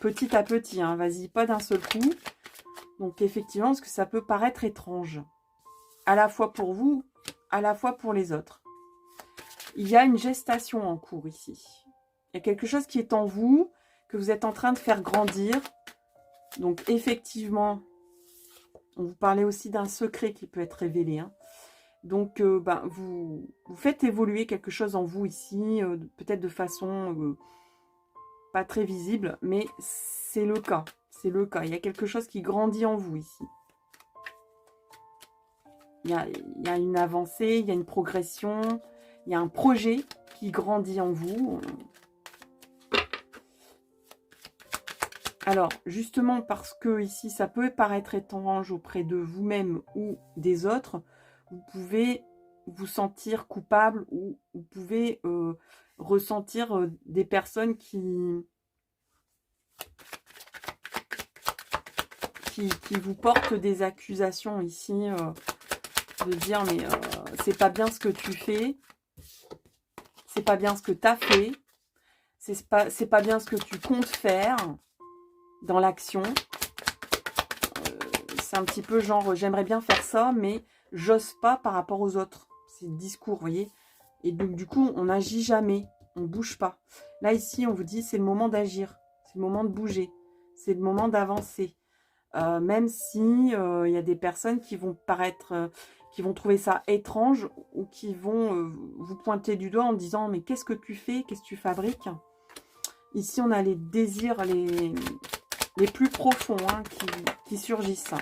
petit à petit, hein, vas-y, pas d'un seul coup. Donc, effectivement, parce que ça peut paraître étrange. À la fois pour vous, à la fois pour les autres. Il y a une gestation en cours ici. Il y a quelque chose qui est en vous, que vous êtes en train de faire grandir. Donc, effectivement, on vous parlait aussi d'un secret qui peut être révélé. Hein. Donc, vous faites évoluer quelque chose en vous ici, peut-être de façon pas très visible, mais c'est le cas. C'est le cas. Il y a quelque chose qui grandit en vous ici. Il y a une avancée, il y a une progression, il y a un projet qui grandit en vous. Alors, justement, parce que ici, ça peut paraître étrange auprès de vous-même ou des autres, vous pouvez vous sentir coupable ou vous pouvez ressentir des personnes qui vous portent des accusations ici, de dire, mais c'est pas bien ce que tu fais, c'est pas bien ce que tu as fait, c'est pas bien ce que tu comptes faire dans l'action. C'est un petit peu genre, j'aimerais bien faire ça, mais j'ose pas par rapport aux autres. C'est le discours, vous voyez. Et donc, du coup, on n'agit jamais, on bouge pas. Là, ici, on vous dit, c'est le moment d'agir, c'est le moment de bouger, c'est le moment d'avancer. Même si il y a des personnes qui vont paraître, qui vont trouver ça étrange ou qui vont vous pointer du doigt en disant, mais qu'est-ce que tu fais, qu'est-ce que tu fabriques? Ici, on a les désirs les plus profonds hein, qui surgissent.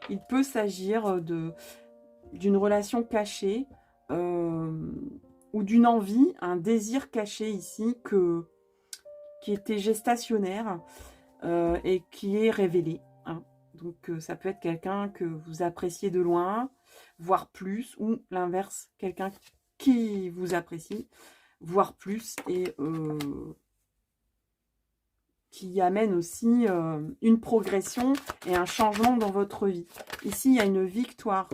Il peut s'agir d'une relation cachée ou d'une envie, un désir caché ici qui était gestationnaire et qui est révélé. Hein. Donc, ça peut être quelqu'un que vous appréciez de loin, voire plus, ou l'inverse, quelqu'un qui vous apprécie, voire plus, et qui amène aussi une progression et un changement dans votre vie. Ici, il y a une victoire.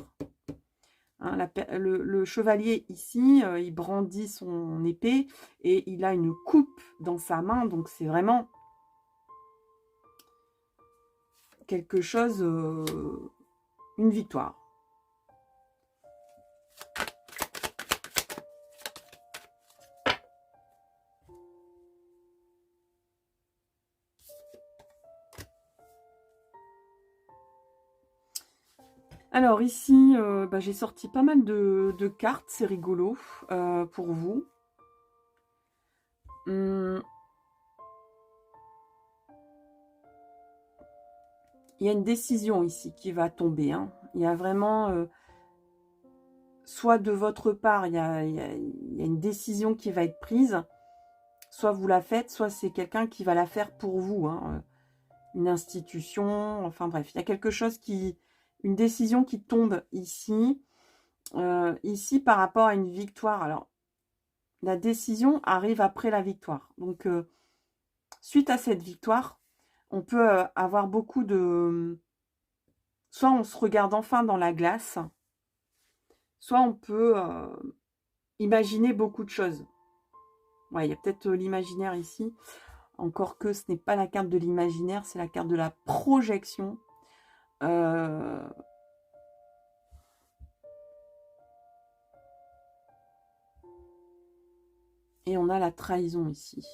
Hein, le chevalier, ici, il brandit son épée et il a une coupe dans sa main. Donc, c'est vraiment quelque chose, une victoire. Alors ici, j'ai sorti pas mal de cartes, c'est rigolo pour vous. Il y a une décision ici qui va tomber. Hein. Il y a vraiment, soit de votre part, il y a une décision qui va être prise. Soit vous la faites, soit c'est quelqu'un qui va la faire pour vous. Hein. Une institution, enfin bref, il y a quelque chose une décision qui tombe ici. Ici, par rapport à une victoire. Alors, la décision arrive après la victoire. Donc, suite à cette victoire, on peut avoir beaucoup de... Soit on se regarde enfin dans la glace, soit on peut imaginer beaucoup de choses. Ouais, il y a peut-être l'imaginaire ici. Encore que ce n'est pas la carte de l'imaginaire, c'est la carte de la projection. Et on a la trahison ici.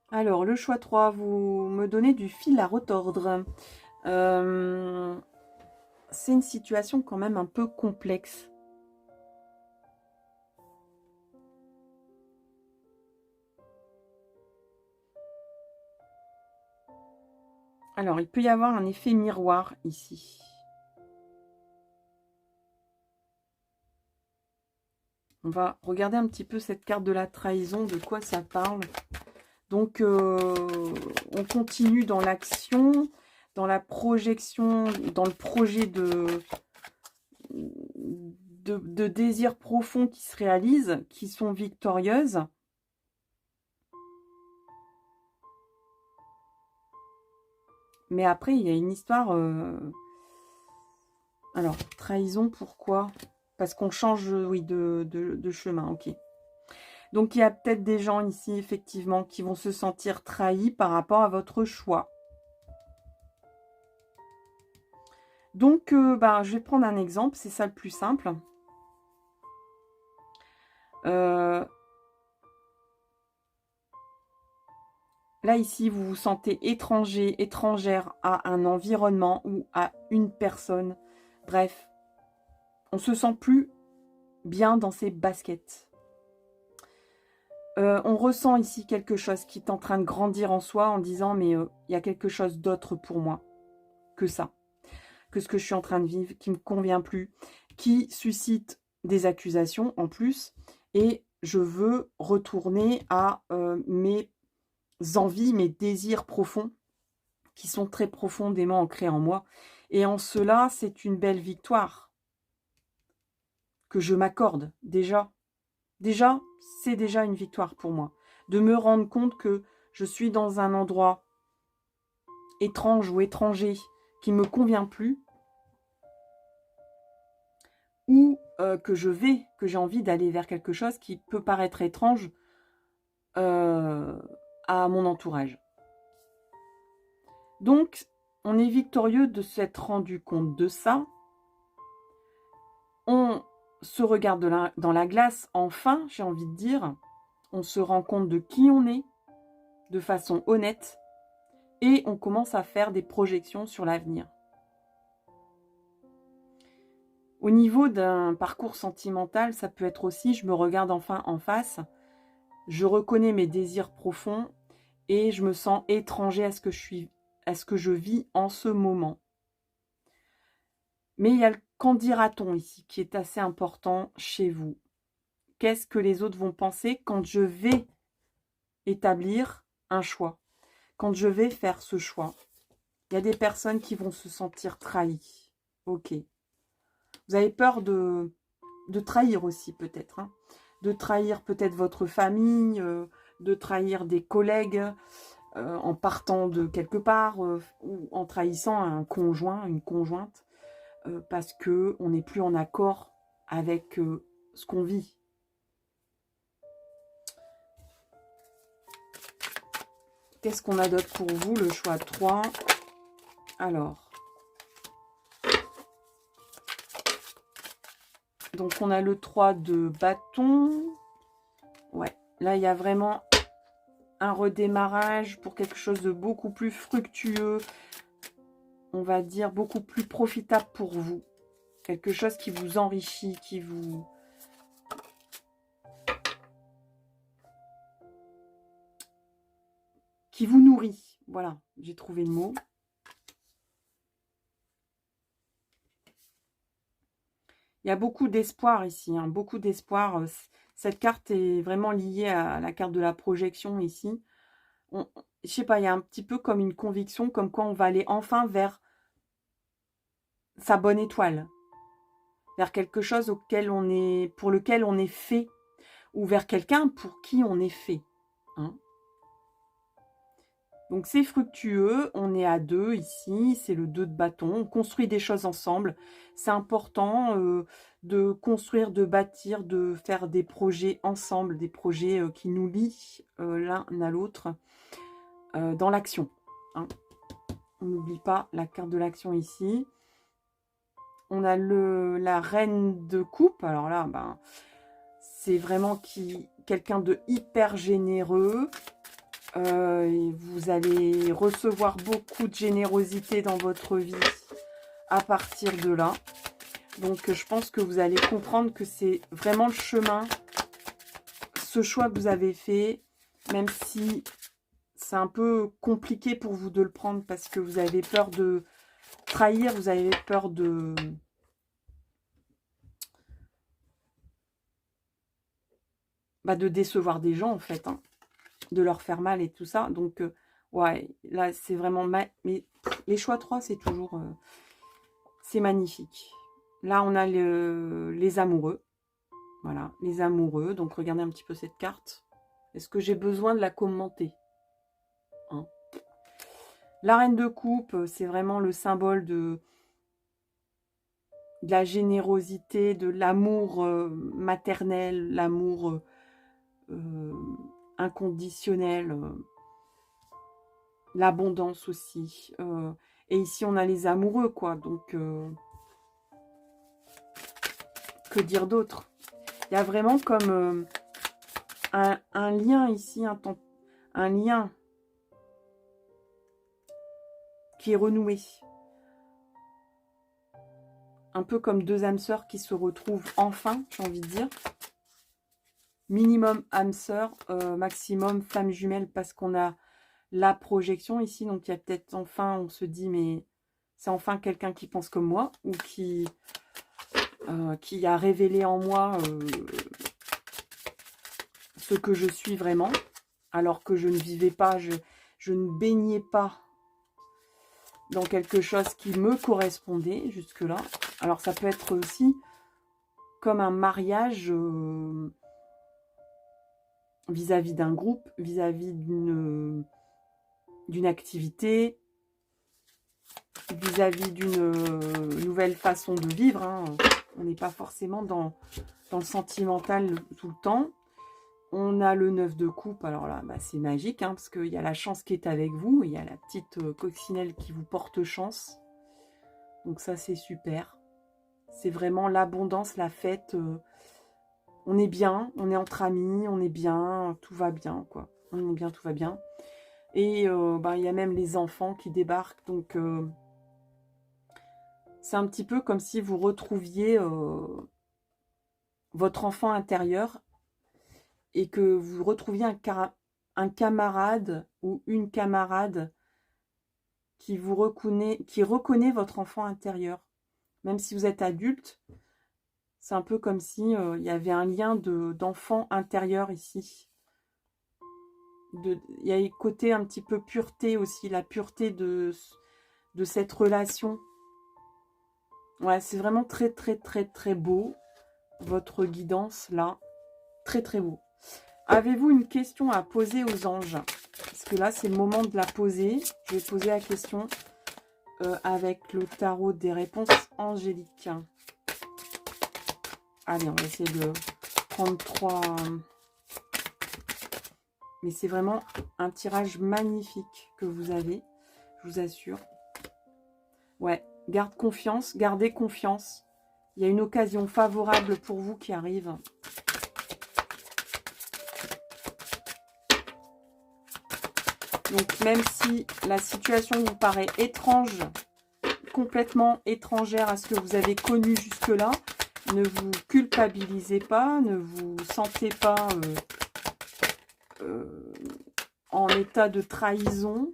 Alors, le choix 3, vous me donnez du fil à retordre. C'est une situation quand même un peu complexe. Alors, il peut y avoir un effet miroir ici. On va regarder un petit peu cette carte de la trahison, de quoi ça parle. Donc, on continue dans l'action, dans la projection, dans le projet de désirs profonds qui se réalisent, qui sont victorieuses. Mais après, il y a une histoire... Alors, trahison, pourquoi? Parce qu'on change, oui, de chemin, ok. Donc, il y a peut-être des gens ici, effectivement, qui vont se sentir trahis par rapport à votre choix. Donc, je vais prendre un exemple, c'est ça le plus simple. Là, ici, vous vous sentez étranger, étrangère à un environnement ou à une personne. Bref, on se sent plus bien dans ses baskets. On ressent ici quelque chose qui est en train de grandir en soi en disant « mais il y a quelque chose d'autre pour moi que ça, que ce que je suis en train de vivre, qui ne me convient plus, qui suscite des accusations en plus et je veux retourner à mes envies, mes désirs profonds qui sont très profondément ancrés en moi. Et en cela, c'est une belle victoire que je m'accorde déjà. Déjà, c'est déjà une victoire pour moi. De me rendre compte que je suis dans un endroit étrange ou étranger qui ne me convient plus, ou que j'ai envie d'aller vers quelque chose qui peut paraître étrange à mon entourage. Donc, on est victorieux de s'être rendu compte de ça. On se regarde dans la glace, enfin, j'ai envie de dire. On se rend compte de qui on est, de façon honnête, et on commence à faire des projections sur l'avenir. Au niveau d'un parcours sentimental, ça peut être aussi, je me regarde enfin en face, je reconnais mes désirs profonds et je me sens étranger à ce que je vis en ce moment. Mais il y a le qu'en dira-t-on ici qui est assez important chez vous. Qu'est-ce que les autres vont penser quand je vais établir un choix, quand je vais faire ce choix? Il y a des personnes qui vont se sentir trahies. Ok. Vous avez peur de trahir aussi peut-être. Hein. De trahir peut-être votre famille, de trahir des collègues en partant de quelque part ou en trahissant un conjoint, une conjointe parce qu'on n'est plus en accord avec ce qu'on vit. Qu'est-ce qu'on a d'autre pour vous? Le choix 3. Alors. Donc, on a le 3 de bâton. Ouais. Là, il y a vraiment un redémarrage pour quelque chose de beaucoup plus fructueux. On va dire beaucoup plus profitable pour vous. Quelque chose qui vous enrichit, qui vous nourrit. Voilà, j'ai trouvé le mot. Il y a beaucoup d'espoir ici, hein, beaucoup d'espoir. Cette carte est vraiment liée à la carte de la projection ici. je sais pas, il y a un petit peu comme une conviction, comme quoi on va aller enfin vers sa bonne étoile, vers quelque chose auquel on est, pour lequel on est fait, ou vers quelqu'un pour qui on est fait. Hein. Donc c'est fructueux, on est à deux ici, c'est le 2 de bâton, on construit des choses ensemble. C'est important de construire, de bâtir, de faire des projets ensemble, des projets qui nous lient l'un à l'autre dans l'action. Hein. On n'oublie pas la carte de l'action ici. On a la reine de coupe, alors là, ben, c'est vraiment quelqu'un de hyper généreux. Vous allez recevoir beaucoup de générosité dans votre vie à partir de là. Donc, je pense que vous allez comprendre que c'est vraiment le chemin, ce choix que vous avez fait, même si c'est un peu compliqué pour vous de le prendre parce que vous avez peur de trahir, vous avez peur de décevoir des gens, en fait, hein, de leur faire mal et tout ça. Donc, ouais, là, c'est vraiment... Mais les choix 3, c'est toujours... c'est magnifique. Là, on a les amoureux. Voilà, les amoureux. Donc, regardez un petit peu cette carte. Est-ce que j'ai besoin de la commenter, hein? La reine de coupe, c'est vraiment le symbole de la générosité, de l'amour maternel, l'amour inconditionnel, l'abondance aussi. Et ici, on a les amoureux, quoi. Donc, que dire d'autre? Il y a vraiment comme un lien ici, un lien qui est renoué. Un peu comme deux âmes sœurs qui se retrouvent enfin, j'ai envie de dire. Minimum âme sœur, maximum femme jumelle, parce qu'on a la projection ici. Donc, il y a peut-être enfin, on se dit, mais c'est enfin quelqu'un qui pense comme moi, ou qui a révélé en moi ce que je suis vraiment, alors que je ne vivais pas, je ne baignais pas dans quelque chose qui me correspondait jusque-là. Alors, ça peut être aussi comme un mariage vis-à-vis d'un groupe, vis-à-vis d'une activité, vis-à-vis d'une nouvelle façon de vivre. Hein. On n'est pas forcément dans le sentimental tout le temps. On a le 9 de coupe. Alors là, bah, c'est magique, hein, parce qu'il y a la chance qui est avec vous. Il y a la petite coccinelle qui vous porte chance. Donc ça, c'est super. C'est vraiment l'abondance, la fête. On est bien, on est entre amis, on est bien, tout va bien, quoi. On est bien, tout va bien. Et bah, il y a même les enfants qui débarquent. Donc, c'est un petit peu comme si vous retrouviez votre enfant intérieur et que vous retrouviez un camarade ou une camarade qui reconnaît votre enfant intérieur. Même si vous êtes adulte, c'est un peu comme si il y avait un lien d'enfant intérieur ici. Il y a le côté un petit peu pureté aussi, la pureté de cette relation. Ouais, c'est vraiment très, très, très, très beau, votre guidance, là. Très, très beau. Avez-vous une question à poser aux anges? Parce que là, c'est le moment de la poser. Je vais poser la question avec le tarot des réponses angéliques. Allez, on va essayer de prendre 3... Mais c'est vraiment un tirage magnifique que vous avez, je vous assure. Ouais, gardez confiance. Il y a une occasion favorable pour vous qui arrive. Donc, même si la situation vous paraît étrange, complètement étrangère à ce que vous avez connu jusque-là, ne vous culpabilisez pas, ne vous sentez pas en état de trahison.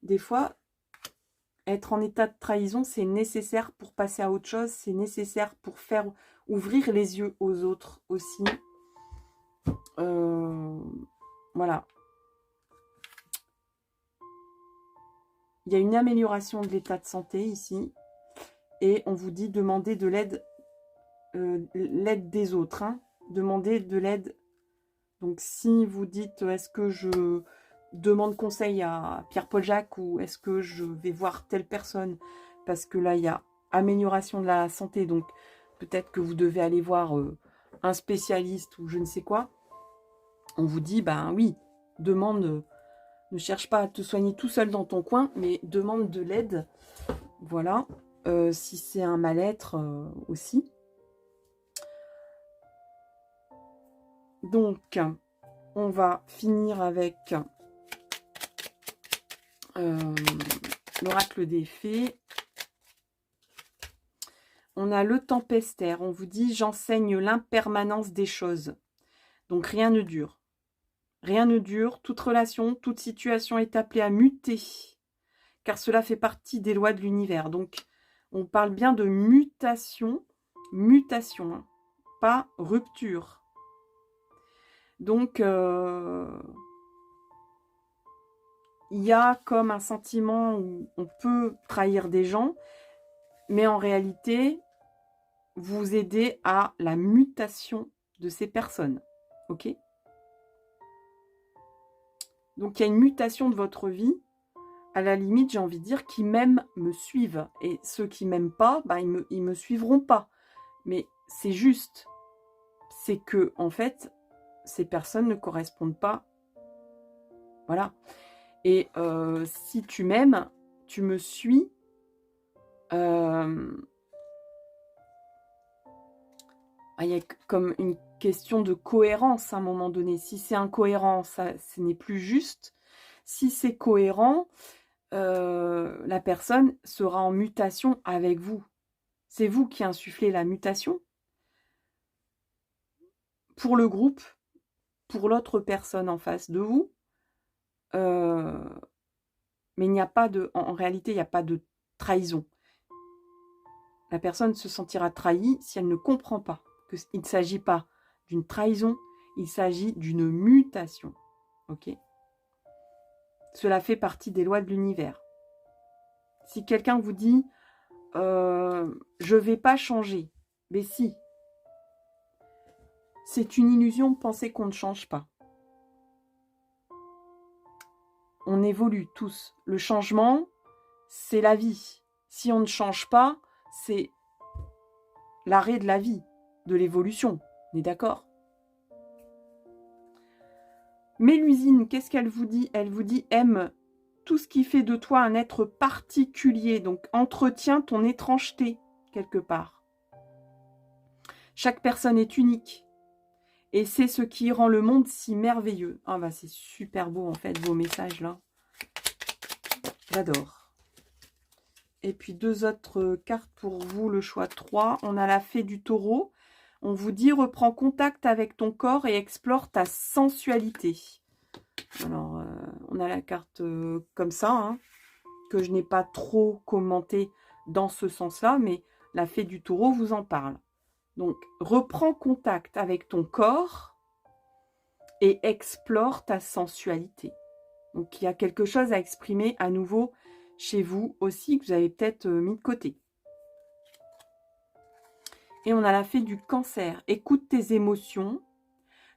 Des fois, être en état de trahison, c'est nécessaire pour passer à autre chose, c'est nécessaire pour faire ouvrir les yeux aux autres aussi. Voilà. il y a une amélioration de l'état de santé ici. Et on vous dit demander de l'aide des autres. Hein. Demandez de l'aide. Donc si vous dites est-ce que je demande conseil à Pierre-Paul Jacques ou est-ce que je vais voir telle personne, parce que là il y a amélioration de la santé, donc peut-être que vous devez aller voir un spécialiste ou je ne sais quoi. On vous dit, ben oui, demande, ne cherche pas à te soigner tout seul dans ton coin, mais demande de l'aide. Voilà, si c'est un mal-être aussi. Donc, on va finir avec l'oracle des fées. On a le tempestaire. On vous dit, j'enseigne l'impermanence des choses. Donc, rien ne dure. Rien ne dure. Toute relation, toute situation est appelée à muter. Car cela fait partie des lois de l'univers. Donc, on parle bien de mutation. Mutation, hein, pas rupture. Donc, il y a comme un sentiment où on peut trahir des gens, mais en réalité, vous aidez à la mutation de ces personnes. Ok? Donc, il y a une mutation de votre vie. À la limite, j'ai envie de dire, qui m'aiment me suivent. Et ceux qui ne m'aiment pas, bah, ils me suivront pas. Mais c'est juste. C'est que, en fait, ces personnes ne correspondent pas. Voilà. Et si tu m'aimes, tu me suis. Il y a comme une question de cohérence à un moment donné. Si c'est incohérent, ça, ce n'est plus juste. Si c'est cohérent, la personne sera en mutation avec vous. C'est vous qui insufflez la mutation pour le groupe, pour l'autre personne en face de vous. Mais il n'y a pas de, en réalité, il n'y a pas de trahison. La personne se sentira trahie si elle ne comprend pas qu'il ne s'agit pas d'une trahison, il s'agit d'une mutation. Ok? Cela fait partie des lois de l'univers. Si quelqu'un vous dit je ne vais pas changer, mais si. C'est une illusion de penser qu'on ne change pas. On évolue tous. Le changement, c'est la vie. Si on ne change pas, c'est l'arrêt de la vie, de l'évolution. On est d'accord? Mélusine, qu'est-ce qu'elle vous dit? Elle vous dit, aime tout ce qui fait de toi un être particulier. Donc, entretiens ton étrangeté, quelque part. Chaque personne est unique. Et c'est ce qui rend le monde si merveilleux. Ah bah c'est super beau en fait, vos messages là. J'adore. Et puis deux autres cartes pour vous, le choix 3. On a la fée du taureau. On vous dit, reprends contact avec ton corps et explore ta sensualité. Alors, on a la carte comme ça, hein, que je n'ai pas trop commenté dans ce sens-là, mais la fée du taureau vous en parle. Donc, reprends contact avec ton corps et explore ta sensualité. Donc, il y a quelque chose à exprimer à nouveau chez vous aussi, que vous avez peut-être mis de côté. Et on a la fée du cancer. Écoute tes émotions.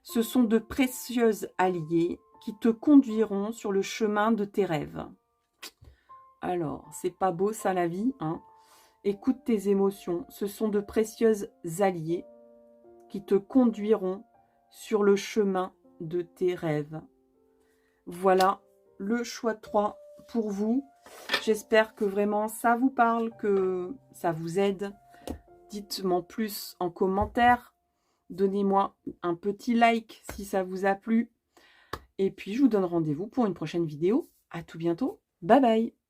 Ce sont de précieuses alliées qui te conduiront sur le chemin de tes rêves. Alors, c'est pas beau ça la vie, hein? Écoute tes émotions. Ce sont de précieuses alliées qui te conduiront sur le chemin de tes rêves. Voilà le choix 3 pour vous. J'espère que vraiment ça vous parle, que ça vous aide. Dites-moi plus en commentaire. Donnez-moi un petit like si ça vous a plu. Et puis, je vous donne rendez-vous pour une prochaine vidéo. À tout bientôt. Bye bye.